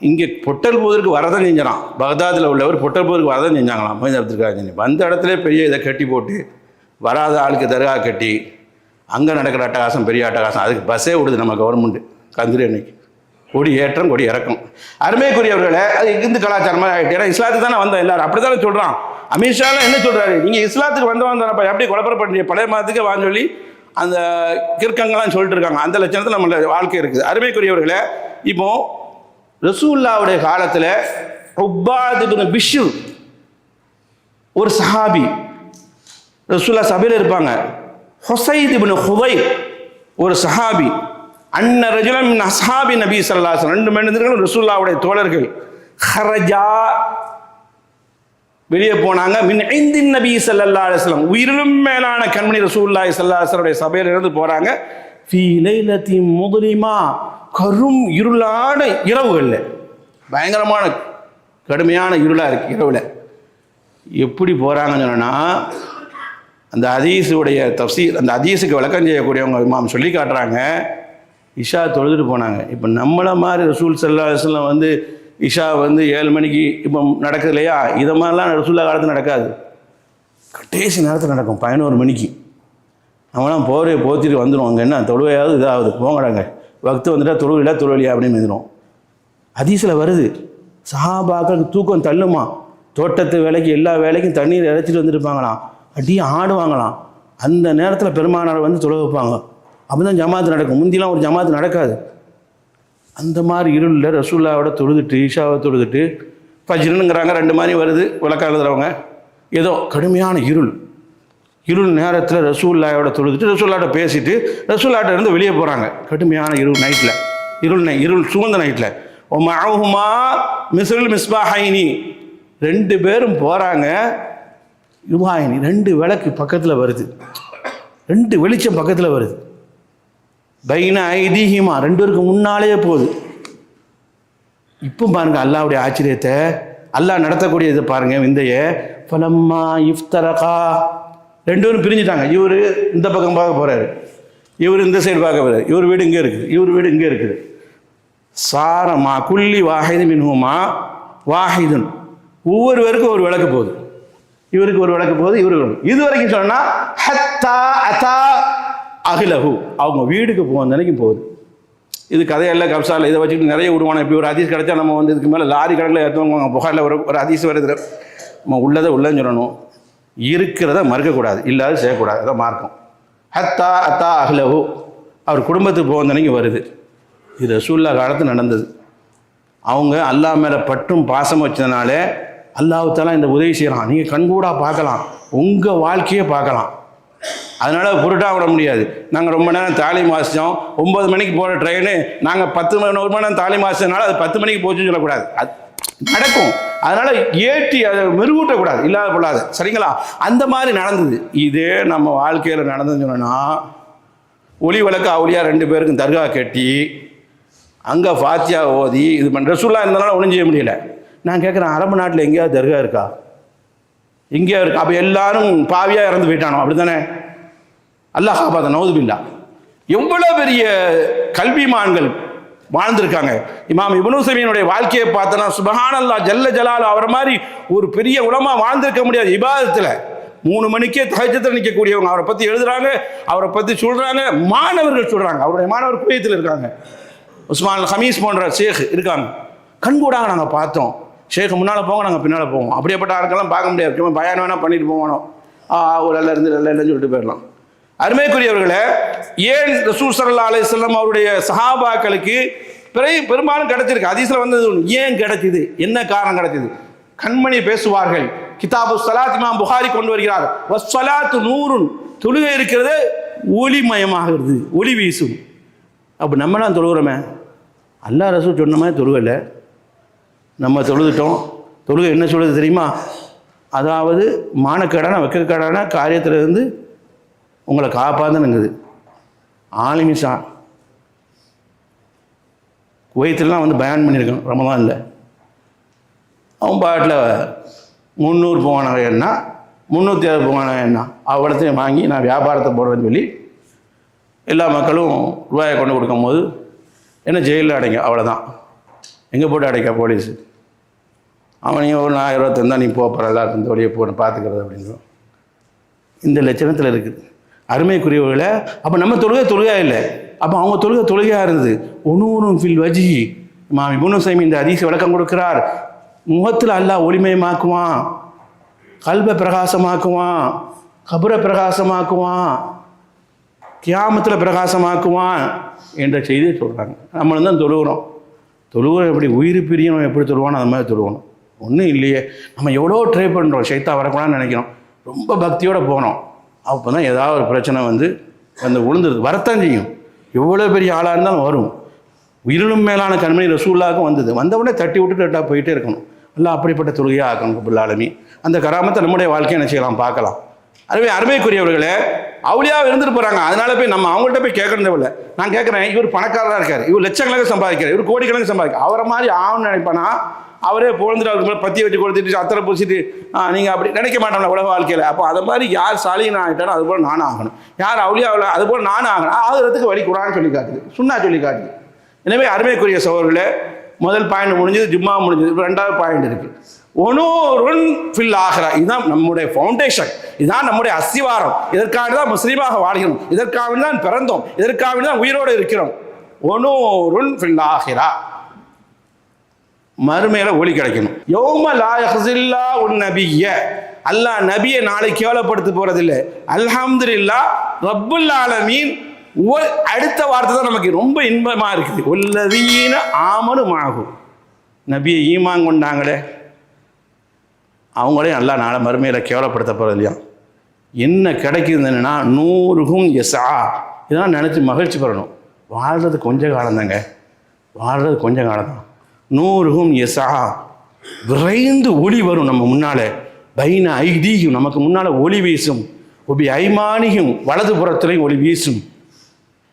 இங்கே பொட்டல் போதற்கு வரதான் செஞ்சான். பகதாதில் உள்ளவர் பொட்டல் போதற்கு வரதான் செஞ்சாங்களாம். மொய்தத்துக்காக வந்த இடத்துல பெரிய இதை கட்டி போட்டு வராத ஆளுக்கு தர்கா கட்டி அங்கே நடக்கிற அட்டகாசம் பெரிய அட்டகாசம். அதுக்கு பஸ்ஸே விடுது நம்ம கவர்மெண்ட்டு. கந்திரி அன்னைக்கு கொடி ஏற்றம் கொடி இறக்கும். அருமைக்குரியவர்களை அது இந்து கலாச்சாரமாக ஆகிட்டு. ஏன்னா இஸ்லாத்துக்கு தானே வந்தோம் எல்லாரும், அப்படி தானே சொல்கிறான். அமித்ஷாலாம் என்ன சொல்கிறாரு, நீங்கள் இஸ்லாத்துக்கு வந்தவங்க எப்படி குழப்பம் பண்ணுறீங்க, பழைய மதத்துக்கு வான்னு சொல்லி அந்த கிற்கங்கள்லாம் சொல்லிட்டு இருக்காங்க. அந்த லட்சணத்தில் நம்மளோட வாழ்க்கை இருக்குது. அருமைக்குரியவர்களை, இப்போ ரசூலுல்லாஹ்வுடைய காலத்தில் உப்பாத் இப்னு பிஷ்ர் ஒரு சஹாபி ரசூலுல்லாஹ் சபையில் இருப்பாங்க. ஹுசைத் இப்னு ஹுதைர் ஒரு சஹாபி. அன்ன ரஜுலம் மின் அஸ்ஹாபி நபி ஸல்லல்லாஹு அலைஹி வஸல்லம் 2 மனிதர்கள் ரசூலுல்லாஹ்வுடைய தோழர்கள். ஹரஜா வெளியே போனாங்க. மின் இந்தின் நபி ஸல்லல்லாஹு அலைஹி வஸல்லம் உயிரிலும் மேலான கண்மணி ரசூலுல்லாஹி ஸல்லல்லாஹு அலைஹி வஸல்லம் சபையில் இருந்து போறாங்க. ஃபீ லைலத்தி முத்லிமா கரும் இருளான இரவுகளில், பயங்கரமான கடுமையான இருளாக இருக்குது இரவில். எப்படி போகிறாங்கன்னு சொன்னால் அந்த ஹதீஸுடைய தஃசீர், அந்த ஹதீஸுக்கு விளக்கம் செய்யக்கூடியவங்க இமாம் சொல்லி காட்டுறாங்க. இஷா தொழுதுட்டு போனாங்க. இப்போ நம்மளை மாதிரி ரசூல் ஸல்லல்லாஹு அலைஹி வஸல்லம் வந்து இஷா வந்து 7 மணிக்கு இப்போ நடக்குது இல்லையா, இதை மாதிரிலாம் ரசூலுல்லாஹ் காலத்தில் நடக்காது. கடைசி நேரத்தில் நடக்கும் 11 மணிக்கு. நம்மளாம் போர்வையை போத்திட்டு வந்துடும். அங்கே என்ன தொழுவையாவது இதாகுது, போங்கடாங்க வக்து வந்துட்டா தொழுவில்லை தொழுவலியா அப்படின்னு வந்துடும். ஹதீஸில் வருது. சஹாபாக்களுக்கு தூக்கம் தள்ளுமா. தோட்டத்து வேலைக்கு எல்லா வேலைக்கும் தண்ணீர் இறைச்சிட்டு வந்துருப்பாங்களாம், அப்படியே ஆடுவாங்களாம். அந்த நேரத்தில் பெருமானார் வந்து தொழ வைப்பாங்க. அப்போ தான் ஜமாத்து நடக்கும். முந்திலாம் ஒரு ஜமாத்து நடக்காது. அந்த மாதிரி இருளில் ரசூல்லாவோட தொழுதுட்டு ஈஷாவை தொழுதுட்டு ஃபஜ்ருங்கிறாங்க 2 மாதிரி வருது விளக்கம் எழுதுறவங்க. ஏதோ கடுமையான இருள் நேரத்தில் ரசூல்லாவோட தொழுதுட்டு ரசூல்லாட்ட பேசிட்டு ரசூல்லாட்ட இருந்து வெளியே போகிறாங்க. கடுமையான நைட்டில் இருள் சூழ்ந்த நைட்டில் மாஹுமா மிஸ்ருல் மிஸ்பாஹைனி 2 பேரும் போகிறாங்க. யுபாயினி 2 விளக்கு பக்கத்தில் வருது, 2 வெளிச்சம் பக்கத்தில் வருது. பைன ஐதீஹிமா 2 பேருக்கு முன்னாலேயே போகுது. இப்போ பாருங்க அல்லாவுடைய ஆச்சரியத்தை, அல்லாஹ் நடத்தக்கூடிய இதை பாருங்க விந்தைய. ஃபலம்மா இஃப்தரகா 2 பேரும் பிரிஞ்சுட்டாங்க. இவர் இந்த பக்கம் பார்க்க போகிறாரு, இவர் இந்த சைடு பார்க்க போகிறார். இவர் வீடு இங்கே இருக்குது, இவர் வீடு இங்கே இருக்குது. சாரமா குல்லி வாஹிது மின்ஹுமா வாஹிதுன், ஒவ்வொருவருக்கும் ஒரு விளக்கு போகுது. இவருக்கு ஒரு விளக்கு போகுது, இவருக்கு இது வரைக்கும் சொன்னால் ஹத்தா அத்தா அகிலஹு, அவங்க வீடுக்கு போகும் நினைக்கும் போகுது. இது கதையெல்லாம் கப்சாவில் இதை வச்சுக்கிட்டு நிறைய விடுவானோ. இப்படி ஒரு ஹதீஸ் கிடைச்சா நம்ம வந்து இதுக்கு மேலே லாரி கணக்கில் ஏற்றுவாங்க. புகாரில் ஒரு ஹதீஸ் வருது, நம்ம உள்ளதை உள்ளன்னு சொல்லணும், இருக்கிறத மறுக்கக்கூடாது, இல்லாத செய்யக்கூடாது. அதான் மார்க்கம். ஹத்தா அத்தா அஹ்லஹு, அவர் குடும்பத்துக்கு போகும் நினைக்கும் வருது. இது ரசூலுல்லாஹ் காலத்தில் நடந்தது. அவங்க அல்லாஹ் மேலே பற்றும் பாசம் வச்சதுனால அல்லாஹ் தஆலா இந்த உதவி செய்யலாம். நீங்கள் கண்கூடாக பார்க்கலாம், உங்கள் வாழ்க்கையே பார்க்கலாம். அதனால் புரட்டாக விட முடியாது. நாங்கள் ரொம்ப நேரம் தாலீம் வாசித்தோம், 9 மணிக்கு போகிற ட்ரெயின் நாங்கள் 10 மணி நேரம் தாலீம் வாசித்ததுனால அது 10 மணிக்கு போச்சுன்னு சொல்லக்கூடாது. அது நடக்கும். அதனால் ஏற்றி அதை மெருகூட்டக்கூடாது, இல்லாத பொல்லாது. சரிங்களா? அந்த மாதிரி நடந்தது. இதே நம்ம வாழ்க்கையில் நடந்ததுன்னு சொன்னால் ஒளி விளக்கு அவுளியா 2 பேருக்கும் தர்கா கட்டி அங்கே ஃபாத்தியா ஓதி இது பண்ண ரசூலுல்லாஹ் இருந்தனால ஒன்றும் செய்ய முடியல. நான் கேட்குறேன், அரபு நாட்டில் எங்கேயாவது தர்கா இருக்கா? எங்கேயா இருக்கா? அப்போ எல்லாரும் பாவியாக இறந்து போயிட்டானோ? அப்படி தானே? அல்லாஹ் காப்பாத்த நவுதுபில்லா. எவ்வளோ பெரிய கல்விமான்கள் வாழ்ந்திருக்காங்க. இமாம் இப்னு உஸைமீனுடைய வாழ்க்கையை பார்த்தனா சுப்ஹானல்லாஹ் ஜல்ல ஜலாலு, அவரை மாதிரி ஒரு பெரிய உலமா வாழ்ந்திருக்க முடியாது. இபாதத்தில் 3 மணிக்கே தஹஜ்ஜுத்ல நிற்கக்கூடியவங்க. அவரை பற்றி எழுதுறாங்க, அவரை பற்றி சொல்கிறாங்க, மாணவர்கள் சொல்கிறாங்க. அவருடைய மாணவர் குவைத்தில் இருக்காங்க, உஸ்மான் ஹமீஸ் போன்ற ஷேக் இருக்காங்க. கண்கூடாக நாங்கள் பார்த்தோம். ஷேக் முன்னால் போங்க, நாங்கள் பின்னால் போவோம். அப்படியேப்பட்ட ஆட்கள்லாம் பார்க்க முடியாது. சும்மா பயான் வேணால் பண்ணிட்டு போவானோ, ஒரு நல்ல இல்லைன்னு சொல்லிட்டு போயிடலாம். அருமைக்குரியவர்களே, ஏன் ரசூல் ஸல்லல்லாஹு அலைஹி வஸல்லம் அவருடைய சஹாபாக்களுக்கு பெரும்பாலும் கிடைச்சிருக்கு. ஹதீஸ்ல வந்தது ஏன் கிடைச்சிது, என்ன காரணம் கிடைச்சிது? கண்மணி பேசுவார்கள். கிதாபு ஸலாத் இமாம் புகாரி கொண்டு வருகிறார். வஸ்ஸலாத்து நூறுன், தொழுகை இருக்கிறது ஒளிமயமாகிறது, ஒளி வீசும். அப்போ நம்மளாம் தொழுகிறோமே, அல்லாஹ் ரசூல் சொன்ன மாதிரி தொழுகலை, நம்ம தொழுதுட்டோம். தொழுகை என்ன சொல்லுது தெரியுமா? அதாவது மானக்கேடான வெக்கக்கேடான காரியத்திலிருந்து உங்களை காப்பாற்றுனுங்குது. ஆலிமிஷா குவைத்திலாம் வந்து பயான் பண்ணியிருக்கான் ரமலானில். அவன் பாட்டில் 300 போவானவன் என்ன, 360 போவானவன் என்ன, அவ்வளோத்தையும் வாங்கி நான் வியாபாரத்தை போடுறேன்னு சொல்லி எல்லா மக்களும் ரூபாயை கொண்டு கொடுக்கும் போது என்ன ஜெயிலில் அடைங்க, அவ்வளோதான். எங்கே போட்டு அடைக்க போலீஸு? அவன் நீங்கள் ஒரு 1000 தந்தால் நீ போகிற எல்லாருக்கும் தொழிலை போன பார்த்துக்கிறது அப்படின்றோம். இந்த லட்சணத்தில் இருக்குது. அருமைக்குரியவர்களை அப்போ நம்ம தொழுகை இல்லை, அப்போ அவங்க தொழுகையாக இருந்தது. ஒனூரும் ஃபில் வஜி, இமாம் இப்னு உஸைமீன் இந்த ஹதீஸ் விளக்கம் கொடுக்கிறார். முகத்தில் அல்லாஹ் ஒளிமயமாக்குவான், கல்பை பிரகாசமாக்குவான், கபரை பிரகாசமாக்குவான், கியாமத்தில் பிரகாசமாக்குவான் என்ற செய்தியை சொல்கிறாங்க. நம்மளும் தான் தொழுகிறோம். எப்படி உயிர் பிரியணும், எப்படி தொழுவானோ அது மாதிரி தொழுவணும். ஒன்றும் இல்லையே, நம்ம எவ்வளோ ட்ரை பண்ணுறோம், ஷைத்தா வரக்கூடாதுன்னு நினைக்கிறோம், ரொம்ப பக்தியோடு போகிறோம். அப்போ தான் ஏதாவது ஒரு பிரச்சனை வந்து விழுந்துருது, வரத்தான் செய்யும். எவ்வளோ பெரிய ஆளாக இருந்தாலும் வரும். உயிரினும் மேலான கண்மணி ரசூலுல்லாஹ்வுக்கும் வந்தது. வந்தவுடனே தட்டி விட்டுட்டு போயிட்டே இருக்கணும். எல்லாம் அப்படிப்பட்ட தொழுகையாக ஆக்கணும் ரப்பல் ஆலமீன். அந்த கராமத்தை நம்முடைய வாழ்க்கையை என்ன செய்யலாம், பார்க்கலாம். அருமைக்குரியவர்களே, அவுளியாக இருந்துட்டு போகிறாங்க. அதனால போய் நம்ம அவங்கள்ட்ட போய் கேட்கறது இல்லை. நான் கேட்குறேன், இவர் பணக்காரராக இருக்கார், இவர் லட்சக்கணக்கு சம்பாதிக்கிறார், இவர் கோடிக்கணக்கு சம்பாதிக்க, அவரை மாதிரி ஆகணும்னு நினைப்பானா? அவரே பொழுந்துட்டு அவருக்கு மேலே பற்றி வச்சு கொடுத்துட்டு அத்தரை பூசிட்டு நீங்கள் அப்படி நினைக்க மாட்டோம்ல உலக வாழ்க்கையில். அப்போ அதை மாதிரி யார் சாலியின் ஆகிட்டாலும் அதுபோல் நானும் ஆகணும், யார் அவுளியாவில் அதுபோல் நானும் ஆகணும். ஆகிறதுக்கு வழி குர்ஆன் சொல்லி காட்டுது, சுன்னா சொல்லி காட்டுது. எனவே அருமைக்குரிய சகோதரர்களே, முதல் பாயிண்ட் முடிஞ்சது, ஜும்மா முடிஞ்சது. 2வது பாயிண்ட் இருக்குது, ஒனூருன் ஃபில் ஆஹிரா. இதுதான் நம்முடைய ஃபவுண்டேஷன், இதுதான் நம்முடைய அஸ்திவாரம். இதற்காக தான் முஸ்லீமாக வாழ்கிறோம், இதற்காக தான் பிறந்தோம், இதற்காக தான் உயிரோடு இருக்கிறோம். ஒனூருன் ஃபில் ஆஹிரா. மறுமையில ஒளி கிடைக்கணும். யௌம லா யஹ்ஸில்லா உன் நபிய, அல்லாஹ் நபியை நாளை கேவலப்படுத்த போறதில்லை. அல்ஹம்துலில்லாஹ் ரப்புல் ஆலமீன். அடுத்த வார்த்தை தான் நமக்கு ரொம்ப இன்பமா இருக்குது. வல்லதீன ஆமனு மாஹு, நபியை ஈமான் கொண்டாங்களே அவங்களே நல்லா நாளை மறுமையில கேவலப்படுத்த போறது இல்லையா. என்ன கிடைக்குதுன்னா நூறுகும் எஸ்ஆ, இதெல்லாம் நினச்சி மகிழ்ச்சி பெறணும். வாழ்கிறது கொஞ்ச காலம் தாங்க, வாழ்கிறது கொஞ்ச காலம் தான். நூறுகும் எஸ்ஆ, விரைந்து ஒளி வரும் நம்ம முன்னால. பைன ஐதீகும், நமக்கு முன்னால் ஒளி வீசும். ஒபி ஐமானியும், வலது புறத்துலையும் ஒளி வீசும்.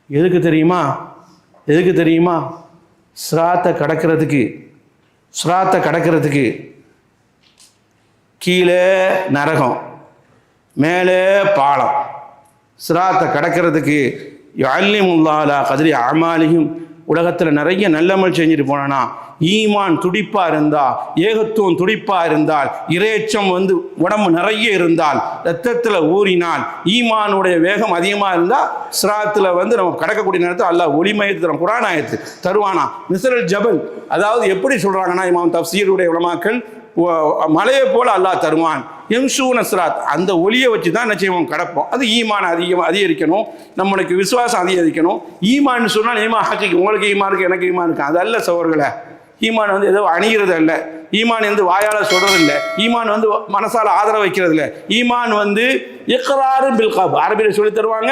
எதுக்கு தெரியுமா? எதுக்கு தெரியுமா? சிராத்தை கடக்கிறதுக்கு கீழே நரகம், மேலே பாலம். சிராத்தை கடக்கிறதுக்கு அல்லிமுல்லாலா கதிரி அமாலியும், உலகத்தில் நிறைய நல்லமல் செஞ்சுட்டு போனா, ஈமான் துடிப்பாக இருந்தால், ஏகத்துவம் துடிப்பாக இருந்தால், இறையச்சம் உடம்பு நிறைய இருந்தால், ரத்தத்தில் ஊறினால், ஈமானுடைய வேகம் அதிகமாக இருந்தால், சிராத்தில் நம்ம கடக்கக்கூடிய நேரத்தில் அல்லாஹ் ஒளிமயத்து குர்ஆன் ஆயத்து தருவானா. மிஸ்ரல் ஜபல், அதாவது எப்படி சொல்கிறாங்கன்னா இமாம் தஃப்சீருடைய உலமாக்கள், மலையை போல் அல்லாஹ் தருவான். எம்சூன சிராத், அந்த ஒளியை வச்சு தான் என்ன செய்வோம், கடப்போம். அது ஈமான் அதிகரிக்கணும், நம்மளுக்கு விசுவாசம் அதிகரிக்கணும். ஈமான்னு சொன்னால் ஈமான் ஹக்கீக், உங்களுக்கு ஈமான் இருக்குது, எனக்கு ஈமான் இருக்குது, அது அல்ல சகோதரர்களே. ஈமான் ஏதோ அணிகிறது அல்ல. ஈமான் வாயால் சொல்றது இல்லை. ஈமான் மனசால ஆதரவு வைக்கிறது இல்லை. ஈமான் இக்ராரு பில் கல்ப், அரபியில் சொல்லி தருவாங்க.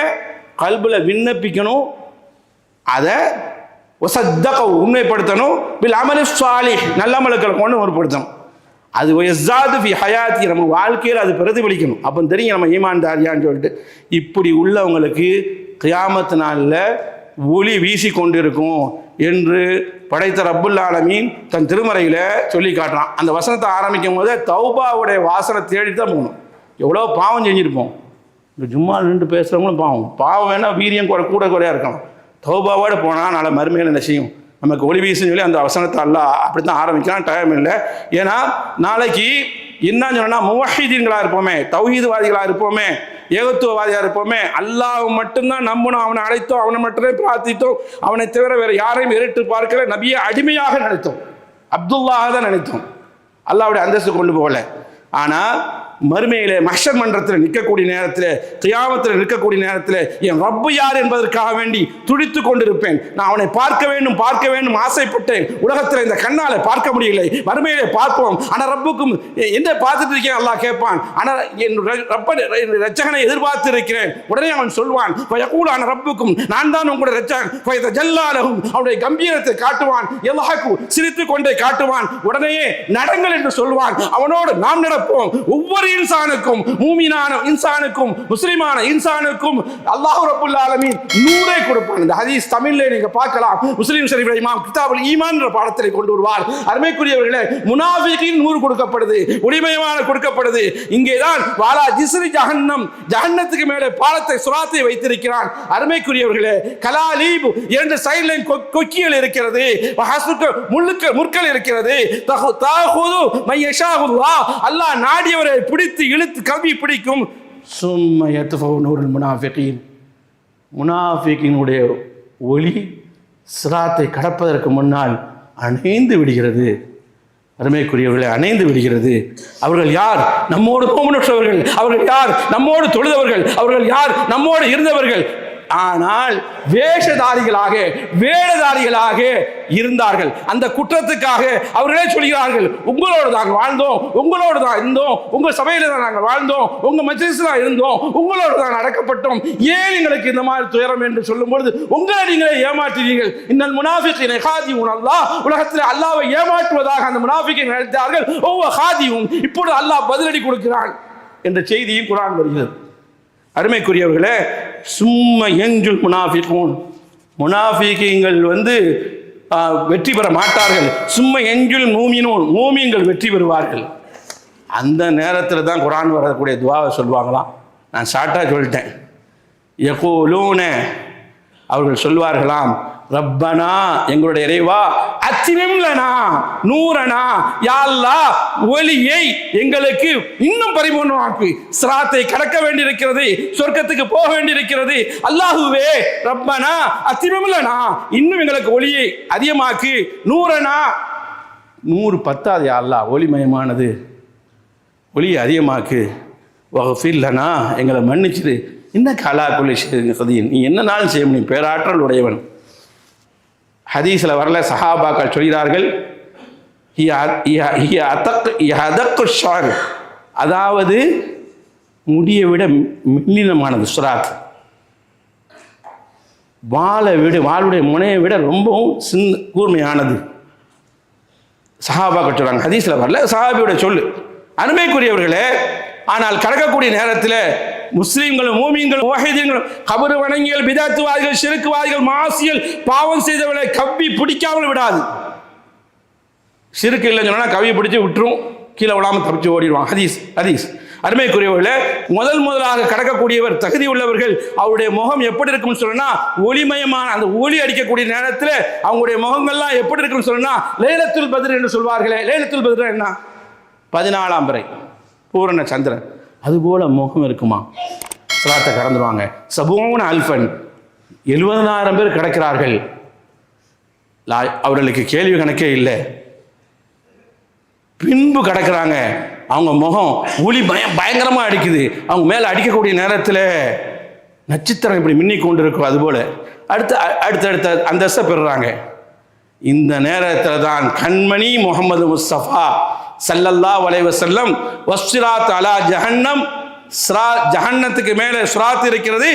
கல்பில் விண்ணப்பிக்கணும், அதை உண்மைப்படுத்தணும். பில் அமலி சாலிஹ், நல்ல அமலுக்களை கொண்டு ஒருப்படுத்தணும். அது வயசாது ஃபி ஹயாத்தி, நம்ம வாழ்க்கையில் அது பிரதிபலிக்கணும். அப்போ தெரியும் நம்ம ஈமான்தாரியான்னு சொல்லிட்டு. இப்படி உள்ளவங்களுக்கு கியாமத் நாளில் ஒளி வீசி கொண்டிருக்கும் என்று படைத்த ரப்புல் ஆலமீன் தன் திருமறையில் சொல்லி காட்டுறான். அந்த வசனத்தை ஆரம்பிக்கும் போதே தௌபாவுடைய வாசனை தேடி தான் போகணும். எவ்வளோ பாவம் செஞ்சுருப்போம். இந்த ஜும்மா நின்று பேசுகிறவங்களும் பாவம் வேணால் வீரியம் கூட குறையாக இருக்கலாம். தௌபாவோடு போனால் நாளை மறுமையில் என்ன செய்யும், நமக்கு ஒளி வீசுன்னு சொல்லி அந்த வசனத்தை எல்லாம் அப்படி தான் ஆரம்பிக்கலாம். டைம் இல்லை. ஏன்னா நாளைக்கு என்னன்னு சொன்னால் முவஹிதீன்களாக இருப்போமே, தௌஹீதுவாதிகளாக இருப்போமே, ஏகத்துவவாதியாக இருப்போமே, அல்லாஹ் மட்டும்தான் நம்பணும், அவனை அழைத்தோம், அவனை மட்டுமே பிரார்த்தித்தோம், அவனை தவிர வேறு யாரையும் எரிட்டு பார்க்கல, நபியை அடிமையாக நினைத்தோம், அப்துல்லாக தான் நினைத்தோம், அல்லாஹ்வுடைய அந்தஸ்து கொண்டு போகல. ஆனால் மறுமையிலே மஹ்ஷர் மன்றத்தில் நிற்கக்கூடிய நேரத்தில், கியாமத்தில் நிற்கக்கூடிய நேரத்தில் என் ரப்பு யார் என்பதற்காக வேண்டி துடித்து கொண்டிருப்பேன். நான் அவனை பார்க்க வேண்டும் ஆசைப்பட்டேன். உலகத்தில் இந்த கண்ணால் பார்க்க முடியலை, மறுமையிலே பார்ப்போம். ஆனால் ரப்புக்கும் எந்த பார்த்துட்டு இருக்கேன் அல்லாஹ் கேட்பான். ஆனால் என் ரட்சகனை எதிர்பார்த்து இருக்கிறேன். உடனே அவன் சொல்வான், யகூலான ரப்புக்கும், நான் தான் உங்களுடைய ரட்சகன், ஜல்லாலஹும், அவனுடைய கம்பீரத்தை காட்டுவான், யல்ஹகு, சிரித்து கொண்டே காட்டுவான். உடனேயே நடங்கள் என்று சொல்வான். அவனோடு நாம் நடப்போம். ஒவ்வொரு இன்சானுக்கும், மூமினான இன்சானுக்கும், முஸ்லிமான இன்சானுக்கும் அல்லாஹ் ரப்புல் ஆலமீன் நூரை கொடுப்பான். இந்த ஹதீஸ் தமிழ்ல நீங்க பார்க்கலாம். முஸ்லிம் ஷரீஃபில் இமாம் கிதாபுல் ஈமான் என்ற பாடத்தை கொண்டு வருவார். அருமைக்குரியவர்களே, முனாஃபிகின் நூறு கொடுக்கப்படுது, ஒளிமயமான கொடுக்கப்படுது. இங்கேதான் வாலா ஜிஸ்ரி ஜஹன்னம், ஜஹன்னத்துக்கு மேலே பாலத்தை சுராத்தை வைத்திருக்கிறான். அருமைக்குரியவர்களே, கலாலீப் இரண்டு சைடு லைன் கொக்கிகள் இருக்கிறது, முற்கள் இருக்கிறது. தஹுது மையஷாஹுல்லாஹ், அல்லாஹ் நாடியவரை பிடித்து இழுத்து கவி பிடிக்கும். சும்ம யத்ஃபவு நூருல் முனாஃபிகீன், முனாஃபிகினுடைய ஒளி சிராத்தை கடப்பதற்கு முன்னால் அணைந்து விடுகிறது. அருமைக்குரியவர்களை அணைந்து விடுகிறது. அவர்கள் யார்? நம்மோடு கோமனற்றவர்கள். அவர்கள் யார்? நம்மோடு தொழுதவர்கள். அவர்கள் யார்? நம்மோடு இருந்தவர்கள். ஆனால் வேஷதாரிகளாக இருந்தார்கள். அந்த குற்றத்துக்காக அவர்களே சொல்கிறார்கள், உங்களோடு நாங்கள் வாழ்ந்தோம், உங்களோடு தான் இருந்தோம், உங்க சபையில தான் நாங்கள் வாழ்ந்தோம், உங்க மஜ்லிஸ்ல தான் இருந்தோம், உங்களோடு தான் அடக்கப்பட்டோம், ஏன் எங்களுக்கு இந்த மாதிரி துயரம் என்று சொல்லும் பொழுது உங்களை நீங்களே ஏமாற்றுவீர்கள். இன்னல் முனாஃபிகீன காதியூன், அல்லாஹ் உலகத்தில் அல்லாஹ்வை ஏமாற்றுவதாக அந்த முனாஃபிகீன் நினைத்தார்கள். ஒவ்வொரு காதியும் இப்பொழுது அல்லாஹ் பதிலடி கொடுக்கிறான் என்ற செய்தியும் குர்ஆன் வருகிறது. அருமைக்குரியவர்களே, சும்ம யன்ஜுல் முனாஃபிகூன், முனாஃபிகீன்கள் வெற்றி பெற மாட்டார்கள். சும்ம யன்ஜுல் மூமினூன், மூமின்கள் வெற்றி பெறுவார்கள். அந்த நேரத்தில் தான் குர்ஆன் வரக்கூடிய துஆவை சொல்லுவாங்களாம். நான் ஷார்ட்டாக சொல்லிட்டேன். யகூலூன, அவர்கள் சொல்வார்களாம், ரப்பனா, எங்களுடைய இறைவா, அத்திமிம் லனா நூரனா, யா அல்லாஹ் ஒளியை எங்களுக்கு இன்னும் பரிபூர்ணமாக்கு, சிராத்தை கடக்க வேண்டியிருக்கிறது, சொர்க்கத்துக்கு போக வேண்டியிருக்கிறது. அல்லாஹுவே, ரப்பனா அத்திமிம் லனா, இன்னும் எங்களுக்கு ஒளியை அதிகமாக்கு, நூரனா, 100 பத்தாது அல்லாஹ், ஒளிமயமானது, ஒளியை அதிகமாக்கு, வஃபில்லனா எங்களை மன்னிச்சிடு, இன்ன கலா குலி சதீன், நீ என்னனாலும் செய்ய முடியும், பேராற்றல் உடையவன். ஹதீஸில் வரல, சஹாபாக்கள் சொல்கிறார்கள், அதாவது முடியை விட மெல்லினமானது சுராத், வாளுடைய முனையை விட ரொம்பவும் கூர்மையானது. சஹாபாக்கள் சொல்றாங்க, ஹதீஸில் வரல, சஹாபியோட சொல்லு. அருமைக்குரியவர்களே, ஆனால் கடக்கக்கூடிய நேரத்தில் முஸ்லீம்களும் மூமின்களும் முவஹிதீன்களும் கபரு வணங்கியல் பிதாத்துவாதிகள் ஷிர்க்குவாதிகள் மாசியல் பாவம் செய்தவர்களை கவ்வி பிடிக்காமல் விடாது. ஷிர்க்கு இல்லைன்னு சொன்னால் கவ்வி பிடிச்சி விட்டுரும், கீழே விடாமல் தப்பிச்சு ஓடிடுவான். ஹதீஸ் அருமைக்குரியவர்களே, முதலாக கடக்கக்கூடியவர் தகுதி உள்ளவர்கள். அவருடைய முகம் எப்படி இருக்கும்னு சொன்னா, ஒளிமயமான அந்த ஒளி அடிக்கக்கூடிய நேரத்தில் அவங்களுடைய முகங்கள்லாம் எப்படி இருக்குன்னு சொன்னா, லைலத்துல் பத்ர் என்று சொல்வார்களே. லைலத்துல் பத்ர் என்ன? 14ஆம் பிறை பூரண சந்திரன், அதுபோல முகம் இருக்குமா. சிராத்தை கடந்துருவாங்க. சபூன அல்ஃபன், 70,000 பேர் கிடக்கிறார்கள். அவர்களுக்கு கேள்வி கணக்கே இல்லை. பின்பு கிடக்கிறாங்க, அவங்க முகம் ஒளி பயங்கரமாக அடிக்குது. அவங்க மேலே அடிக்கக்கூடிய நேரத்தில் நட்சத்திரம் இப்படி மின்னி கொண்டு இருக்கும். அதுபோல் அடுத்த அந்தஸ்தை பெறுறாங்க. இந்த நேரத்தில் தான் கண்மணி முகமது முஸ்தபா ஸல்லல்லாஹு அலைஹி வஸல்லம் வஸ்ஸிராத் அலா ஜஹன்னம், ஜஹன்னத்துக்கு மேலே சுராத் இருக்கிறது.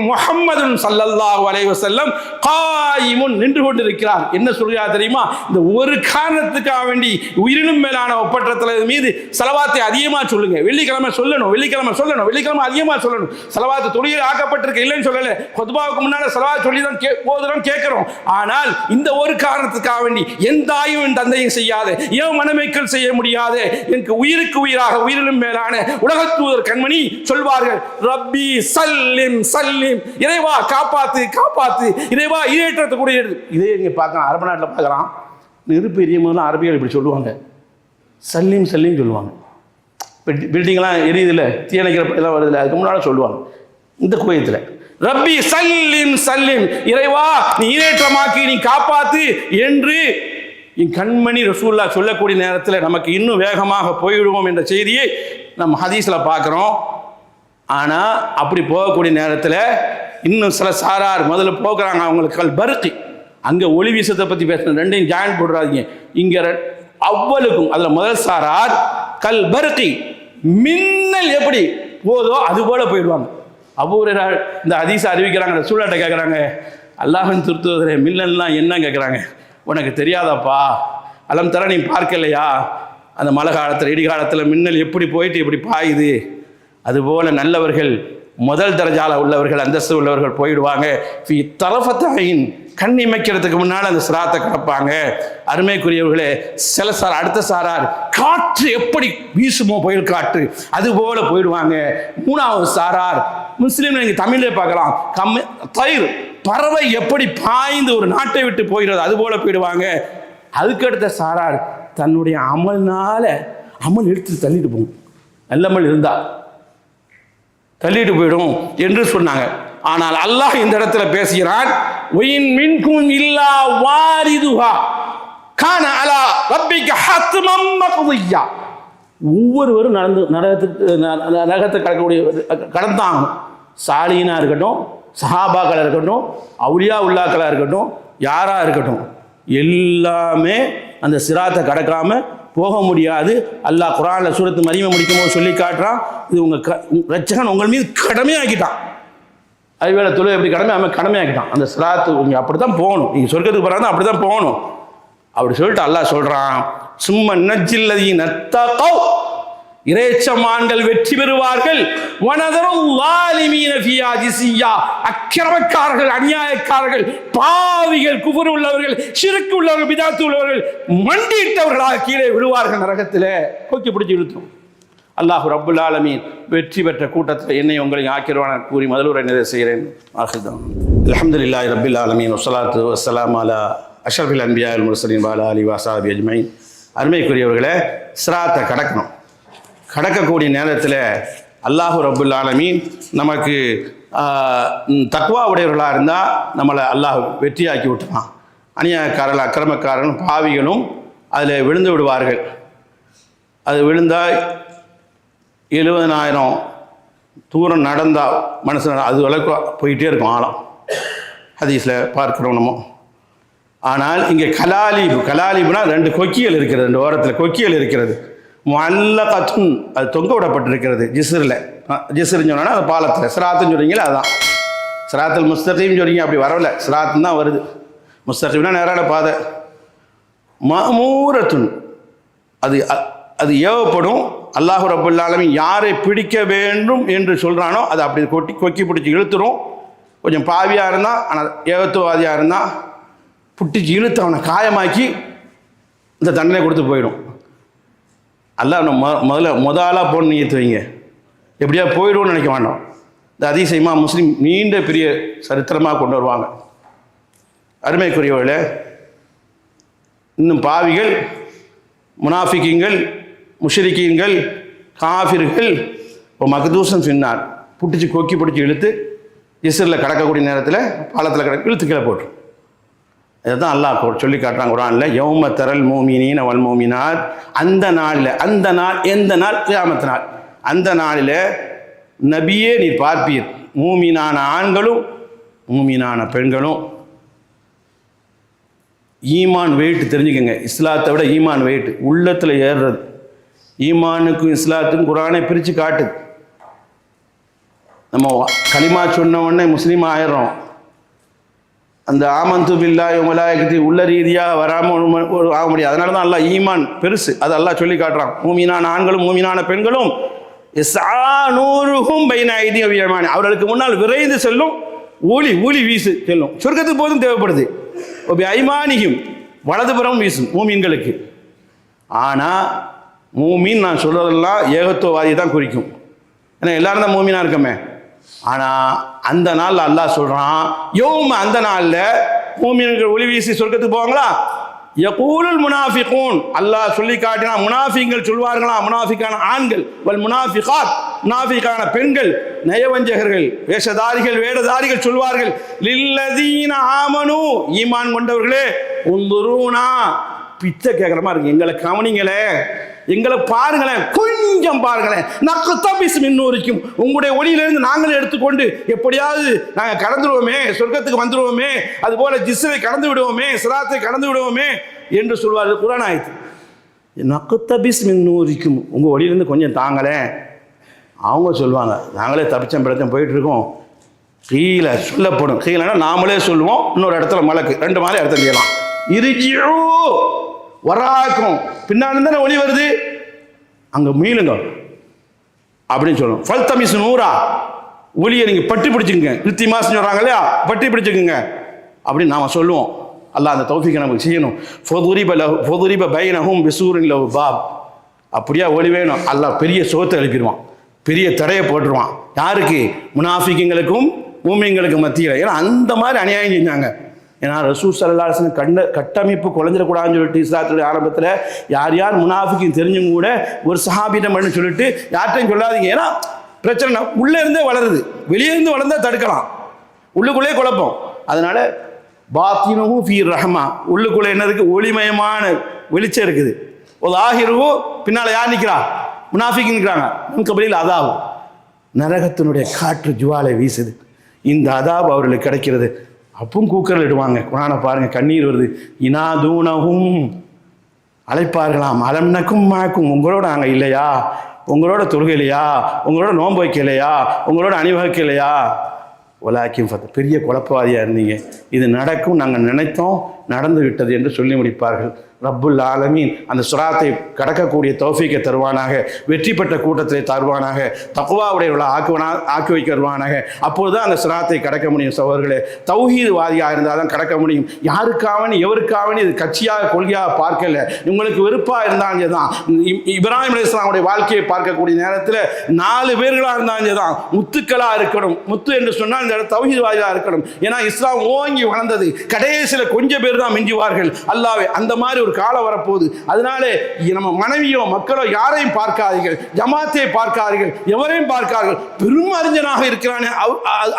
முஹம்மது ஸல்லல்லாஹு அலைஹி வஸல்லம் காயிமுன், நின்று கொண்டிருக்கிறார். என்ன சொல்கிறார் தெரியுமா? இந்த ஒரு காரணத்துக்காக வேண்டி உயிரினும் மேலான ஒப்பற்றத்தில் மீது ஸலவாத்தை அதிகமாக சொல்லுங்க. வெள்ளிக்கிழமை வெள்ளிக்கிழமை அதிகமாக சொல்லணும். ஸலவாத்து தொழுகையில் ஆக்கப்பட்டிருக்கு, இல்லைன்னு சொல்லலை. குத்பாவுக்கு முன்னால் ஸலவாத் சொல்லி தான் போதுறோம் கேட்கிறோம். ஆனால் இந்த ஒரு காரணத்துக்காக வேண்டி என் தாயும் என் தந்தையும் செய்யாத, ஏன் மனமைக்கள் செய்ய முடியாது, எனக்கு உயிருக்கு உயிராக உயிரினும் மேலான உலகத்தூதர் கண்மணி சொல்வார்கள், ரப்பி சல்லிம் சல்லிம், இறைவா காப்பாத்து காப்பாத்து, இறைவா ஈரேற்றத்துக்குரிய. இதே இங்கே பார்க்கலாம், அரபு நாட்டில் பார்க்கலாம், நெருப்பு எரியும் போதெல்லாம் அரபிகள் இப்படி சொல்லுவாங்க, சல்லிம் சல்லிம் சொல்லுவாங்க. பில்டிங்லாம் எரியுதில்ல, தீயணைக்கிற எல்லாம் வருதில்ல, அதுக்கு முன்னால் சொல்லுவாங்க. இந்த கோயத்தில் ரப்பி சல்லிம் சல்லிம், இறைவா நீ ஈரேற்றமாக்கி நீ காப்பாத்து என்று என் கண்மணி ரசூல்லா சொல்லக்கூடிய நேரத்தில் நமக்கு இன்னும் வேகமாக போய்விடுவோம் என்ற செய்தியை நம்ம ஹதீஸில் பார்க்குறோம். ஆனால் அப்படி போகக்கூடிய நேரத்தில் இன்னும் சில சாரார் முதல்ல போக்குறாங்க, அவங்களுக்கு கல் பருத்தி. அங்கே ஒளி வீசத்தை பற்றி பேசணும், ரெண்டையும் ஜாயின் போடுறாதீங்க. இங்கே அவ்வளவுக்கும் அதில் முதல் சாரார் கல் பருத்தி, மின்னல் எப்படி போதோ அது போல போயிடுவாங்க. அபூஹுரைரா இந்த ஹதீஸை அறிவிக்கிறாங்க. ரசூலுல்லாஹ்ட்ட கேட்குறாங்க, அல்லாஹ்வின் தூதரே மின்னல்லாம் என்ன கேட்குறாங்க, உனக்கு தெரியாதாப்பா, அலம் தர நீ பார்க்கலையா, அந்த மழை காலத்தில் இடி காலத்தில் மின்னல் எப்படி போயிட்டு இப்படி பாயுது, அதுபோல் நல்லவர்கள் முதல் தரஜால உள்ளவர்கள் அந்தஸ்து உள்ளவர்கள் போயிடுவாங்க. ஃபி தரஃபத்தைன், கண் இமைக்கிறதுக்கு முன்னால் அந்த சிராத்தை கிடப்பாங்க. அருமைக்குரியவர்களே, சில சார் அடுத்த சாரார் காற்று எப்படி வீசுமோ புயல் காற்று அதுபோல போயிடுவாங்க. 3வது சாரார் முஸ்லீம், நீங்கள் தமிழில் பார்க்கலாம், தயிர் பறவை எப்படி பாய்ந்து ஒரு நாட்டை விட்டு போகிறது அதுபோல போயிடுவாங்க. அதுக்கடுத்த சாரார் தன்னுடைய அமல் எடுத்து தள்ளிட்டு போகும், நல்லமல் இருந்தால் தள்ளிட்டு போயிடும் என்று சொன்னாங்க. ஆனால் அல்லாஹ் இந்த இடத்துல பேசுகிறான், ஒயின் மின்கும் இல்லா வாரிதுஹா கான அலா ரப்பிக ஹத்மம் மக்தியா. ஒவ்வொருவரும் நரகத்தை கடந்தாங்க. சாலினா இருக்கட்டும், சஹாபாக்களா இருக்கட்டும், அவுலியா உல்லாக்களா இருக்கட்டும், யாரா இருக்கட்டும், எல்லாமே அந்த சிராத்தை கடக்காம போக முடியாது. அல்லாஹ் குர்ஆனில் சூரத்து மரியமை முடிக்கும் போது சொல்லி காட்டுறான், இது ரட்சகன் உங்கள் மீது கடமையாக்கிட்டான். அதுவேளை தொழில் எப்படி கடமையாக்கிட்டான். அந்த சிராத்து நீங்கள் அப்படி தான் போகணும், நீங்கள் சொர்க்கத்துக்கு போகிறாங்க அப்படி தான் போகணும் அப்படி சொல்லிட்டு அல்லாஹ் சொல்கிறான், சும்ம நஜ்ஜில்லதீன தகவ், இறைச்சமான்கள் வெற்றி பெறுவார்கள். அக்கிரமக்காரர்கள், அநியாயக்காரர்கள், பாவிகள், குஃபர் உள்ளவர்கள், ஷிர்க் உள்ளவர்கள், பிதாத்து உள்ளவர்கள் மண்டியிட்டவர்களாக கீழே விழுவார்கள் நரகத்திலே. கொக்கி பிடிச்சி இழுத்தும். அல்லாஹ் ரப்புல் ஆலமீன் வெற்றி பெற்ற கூட்டத்தில் என்னை உங்களை ஆக்கிடுவான கூறி முதல்வரை நிறைவு செய்கிறேன். அல்ஹம்துலில்லாஹி ரப்பில் ஆலமீன் வஸ்ஸலாத்து வஸ்ஸலாமு அலா அஷ்ரஃபில் அன்பியா வல் முர்சலீன் வ அலா ஆலிஹி வ ஸஹ்பிஹி அஜ்மஈன். அருமைக்குரியவர்களே, சிராத்தை கடக்கணும். கடக்கக்கூடிய நேரத்தில் அல்லாஹு ரப்புல் ஆலமீன் நமக்கு தக்வா உடையவர்களாக இருந்தால் நம்மளை அல்லாஹ் வெற்றியாக்கி விட்டுறான். அநியாயக்காரர்கள், அக்கிரமக்காரர்களும், பாவிகளும் அதில் விழுந்து விடுவார்கள். அது விழுந்தால் 70,000 தூரம் நடந்தால் மனுஷன் அது அளவுக்கு போயிட்டே இருக்கும் ஆழம். ஹதீஸில் பார்க்குறோம் நம்ம. ஆனால் இங்கே கலாலிபுனா 2 கொக்கிகள் இருக்கிறது, 2 ஓரத்தில் கொக்கிகள் இருக்கிறது. முஅல்லகத்துன் அது தொங்க விடப்பட்டிருக்கிறது. ஜிஸ்ருன்னு சொன்னால் அது பாலத்தில் சிராத்துன்னு சொல்கிறீங்களே அதுதான். சிராத்துல் முஸ்தகீம் சொல்கிறீங்க, அப்படி வரல, சிராத்துன்னு தான் வருது. முஸ்தகீம்னா நேரான பாதை. மஅமூரத்துன் அது அது ஏவப்படும். அல்லாஹ் ரப்பல் ஆலமீன் யாரை பிடிக்க வேண்டும் என்று சொல்கிறானோ அதை அப்படி கொக்கி பிடிச்சி இழுத்துரும். கொஞ்சம் பாவியாக இருந்தால், ஆனால் ஏகத்துவாதியாக இருந்தால் புட்டிச்சு இழுத்து அவனை காயமாக்கி இந்த தண்டனை கொடுத்து போயிடும். அல்லாஹ் முதலாக போன நீயத்து வைங்க, எப்படியா போயிடும்னு நினைக்க வேண்டாம். இந்த அதிசயமா முஸ்லீம் நீண்ட பெரிய சரித்திரமாக கொண்டு வருவாங்க. அருமைக்குரியவர்களே, இன்னும் பாவிகள், முனாஃபிகீன்கள், முஷ்ரிக்கீன்கள், காஃபிர்கள் இப்போ மக்தூசன் ஃபின்னார் புட்டிச்சு கொக்கி பிடிச்சி இழுத்து இஸ்ரில் கடக்கக்கூடிய நேரத்தில் பாலத்தில் இழுத்து கீழே போட்டு. இதுதான் அல்லாஹ் சொல்லி காட்டுறாங்க குர்ஆன்ல, யௌம தரல் மூமினீன வல் மூமினாத். அந்த நாள் எந்த நாள்? கியாமத் நாள். அந்த நாளில் நபியே நீர் பார்ப்பீர், மூமினான ஆண்களும் மூமினான பெண்களும். ஈமான் வெயிட் தெரிஞ்சுக்கங்க. இஸ்லாத்தை விட ஈமான் வெயிட் உள்ளத்தில் ஏறுறது. ஈமானுக்கும் இஸ்லாத்துக்கும் குர்ஆனை பிரித்து காட்டுது. நம்ம கலிமா சொன்ன உடனே முஸ்லீம் ஆயிடுறோம். அந்த ஆமந்து பில்லாஹி வ மலாயிகத்தி உள்ள ரீதியாக வராமல் ஆக முடியாது. அதனால தான் அல்லாஹ் ஈமான் பெருசு, அது அல்லாஹ் சொல்லி காட்டுறான். மூமினான ஆண்களும் மூமினான பெண்களும் நூறுகும் பைன ஐதிஹிம் வ யமானி, அவர்களுக்கு முன்னால் விரைந்து செல்லும் ஒளி வீசு செல்லும். சொர்க்கத்துக்கு போதும் தேவைப்படுது. ஐமானியும் வலதுபுறம் வீசும் மூமீன்களுக்கு. ஆனால் மூமீன் நான் சொல்கிறதெல்லாம் ஏகத்துவவாதி தான் குறிக்கும். ஏன்னா எல்லாரும் தான் மூமீனாக இருக்கமே. ஆனால் அந்த நாளில் அல்லாஹ் சொல்கிறான், அந்த நாளில் மூமீன்கள் ஒளி வீசி சொர்க்கத்துக்கு போவாங்களா? யகூலுல் முனாஃபிகூன், அல்லாஹ் சொல்லி காட்டினா முனாஃபிகள் சொல்வார்களா, முனாஃபிக்கான ஆண்கள், வல் முனாஃபிகாத் முனாஃபிக்கான பெண்கள், நயவஞ்சகர்கள், வேடதாரிகள் சொல்வார்கள், லில்லதீன ஆமனு ஈமான் கொண்டவர்களே, உந்துருனா பிச்சை கேட்குற மாதிரி இருக்கு, எங்களை கவனிங்களே, எங்களை பாருங்களேன், கொஞ்சம் பாருங்களேன், நக்தபிஸ் மின் நூரிக்கும், உங்களுடைய ஒளியிலிருந்து நாங்களே எடுத்துக்கொண்டு எப்படியாவது நாங்கள் கடந்துடுவோமே, சொர்க்கத்துக்கு வந்துடுவோமே, அதுபோல ஜிஸ்ரை கடந்து விடுவோமே, சிராத்தை கடந்து விடுவோமே என்று சொல்வார்கள். குர்ஆன் ஆயத்து. நக்தபிஸ் மின் நூரிக்கும், உங்கள் ஒளியிலிருந்து கொஞ்சம் தாங்களேன். அவங்க சொல்லுவாங்க, நாங்களே தப்பிச்சம் பிடிச்சம் போயிட்டு இருக்கோம். கீழே சொல்லப்படும், கீழேனா நாமளே சொல்லுவோம், இன்னொரு இடத்துல மலக்கு 2 மாதிரி இடத்துல செய்யலாம். இருஜியூ வராக்கும், பின்னாலும் தானே ஒளி வருது, அங்கே மீளுங்க அப்படின்னு சொல்லணும். ஃபல்தமிஸ் நூரா, ஒளியை நீங்கள் பட்டி பிடிச்சிக்கங்க, இழுத்தி மாசம் சொல்கிறாங்க இல்லையா, பட்டி பிடிச்சிக்கங்க அப்படின்னு நாம் சொல்லுவோம். அல்லாஹ் அந்த தௌஃபீக்கை நமக்கு செய்யணும். ஃபதுரிப பைனஹும் பிசூரின் லஹு பாப், அப்படியா ஒளி வேணும். அல்லாஹ் பெரிய சோத்தை எழுப்பிடுவான், பெரிய தடையை போட்டுருவான். யாருக்கு? முனாஃபிக்குங்களுக்கும் மூமின்களுக்கும் மத்தியில். ஏன்னா அந்த மாதிரி அநியாயம் செஞ்சாங்க. ஏன்னா ரசூல் ஸல்லல்லாஹு அலைஹி வஸல்லம் கட்டமைப்பு குறைஞ்சிடக்கூடாதுன்னு சொல்லிட்டு இஸ்லாத்துடைய ஆரம்பத்தில் யார் முனாஃபிக்குன்னு தெரிஞ்சும் கூட ஒரு சஹாபியிடம் பண்ணு சொல்லிட்டு யார்கிட்டையும் சொல்லாதீங்க. ஏன்னா பிரச்சனை உள்ளே இருந்தே வளருது, வெளியே இருந்து வளர்ந்தால் தடுக்கலாம், உள்ளுக்குள்ளே குழப்பம். அதனால பாத்தினுஹு ஃபீ ரஹ்மா, உள்ளுக்குள்ளே என்னதுக்கு? ஒளிமயமான வெளிச்சம் இருக்குது. ஒரு ஆகிருவோ பின்னால் யார் நிற்கிறா? முனாஃபிக்கு நிற்கிறாங்க. கபலில் அதாவு, நரகத்தினுடைய காற்று ஜுவாலை வீசுது. இந்த அதாபு அவர்களுக்கு கிடைக்கிறது. அப்பவும் கூக்கரல் இடுவாங்க. குர்ஆனை பாருங்க, கண்ணீர் வருது. இனாதூனஹும், அழைப்பார்களாம், அலம்னக்கும் மாக்கும், உங்களோட நாங்கள் இல்லையா, உங்களோட தொழுகை இல்லையா, உங்களோட நோன்பு வைக்கலையா, உங்களோட அணிவகுக்கலையா, வலாக்கிம் ஃபத், பெரிய குழப்பவாதியாக இருந்தீங்க, இது நடக்கும் நாங்கள் நினைத்தோம், நடந்து விட்டது என்று சொல்லி முடிப்பார்கள். ரப்புல் ஆலமீன் அந்த சுராத்தை கடக்கக்கூடிய தௌஃபீக்கை தருவானாக, வெற்றி பெற்ற கூட்டத்தை தருவானாக, தக்வாவுடையவர்களாக ஆக்கி வைக்க வருவானாக. அப்போது தான் அந்த சுராத்தை கடக்க முடியும். சகோதரர்களே, தௌஹீத்வாதியாக இருந்தால் தான் கடக்க முடியும். யாருக்காவனி எவருக்காவனி இது கட்சியாக கொள்கையாக பார்க்கல. உங்களுக்கு வெறுப்பாக இருந்தாங்க தான். இப்ராஹிம் அலைஹிஸ்ஸலாமுடைய வாழ்க்கையை பார்க்கக்கூடிய நேரத்தில் 4 பேர்களாக இருந்தாங்க தான். முத்துக்களாக இருக்கணும். முத்து என்று சொன்னால் இந்த தௌஹீத்வாதியாக இருக்கணும். ஏன்னா இஸ்லாம் ஓங்கி வளர்ந்தது. கடைசியில் கொஞ்சம் பேர் பேர் தான் மிஞ்சுவார்கள். அல்லாஹ்வே அந்த மாதிரி ஒரு காலம் வரப்போகுது. அதனால நம்ம மனைவியோ மக்களோ யாரையும் பார்க்காதீர்கள், ஜமாத்தை பார்க்காதீர்கள், எவரையும் பார்க்காதீர்கள். பெரும் அறிஞனாக இருக்கிறானே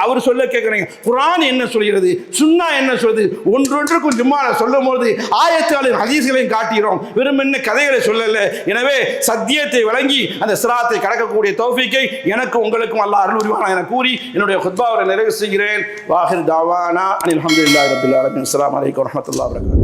அவர் சொல்ல கேட்குறீங்க. குர்ஆன் என்ன சொல்கிறது, சுன்னா என்ன சொல்றது, ஒன்றொன்றுக்கும் ஜும்மால சொல்லும் போது ஆயத்துகளின் ஹதீஸ்களையும் காட்டுகிறோம், வெறும் என்ன கதைகளை சொல்லல. எனவே சத்தியத்தை வழங்கி அந்த சிராத்தை கடக்கக்கூடிய தௌஃபீக்கை எனக்கு உங்களுக்கும் அல்லாஹ் அருள் புரிவானாக என கூறி என்னுடைய குத்பாவை நிறைவு செய்கிறேன். வாஹிர் தாவானா அனில் ஹம்துலில்லாஹி ரப்பில் ஆலமீன். அஸ்ஸலாமு அலைக்கும் வரஹ்மத்துல்லாஹி வபரகாத்துஹு.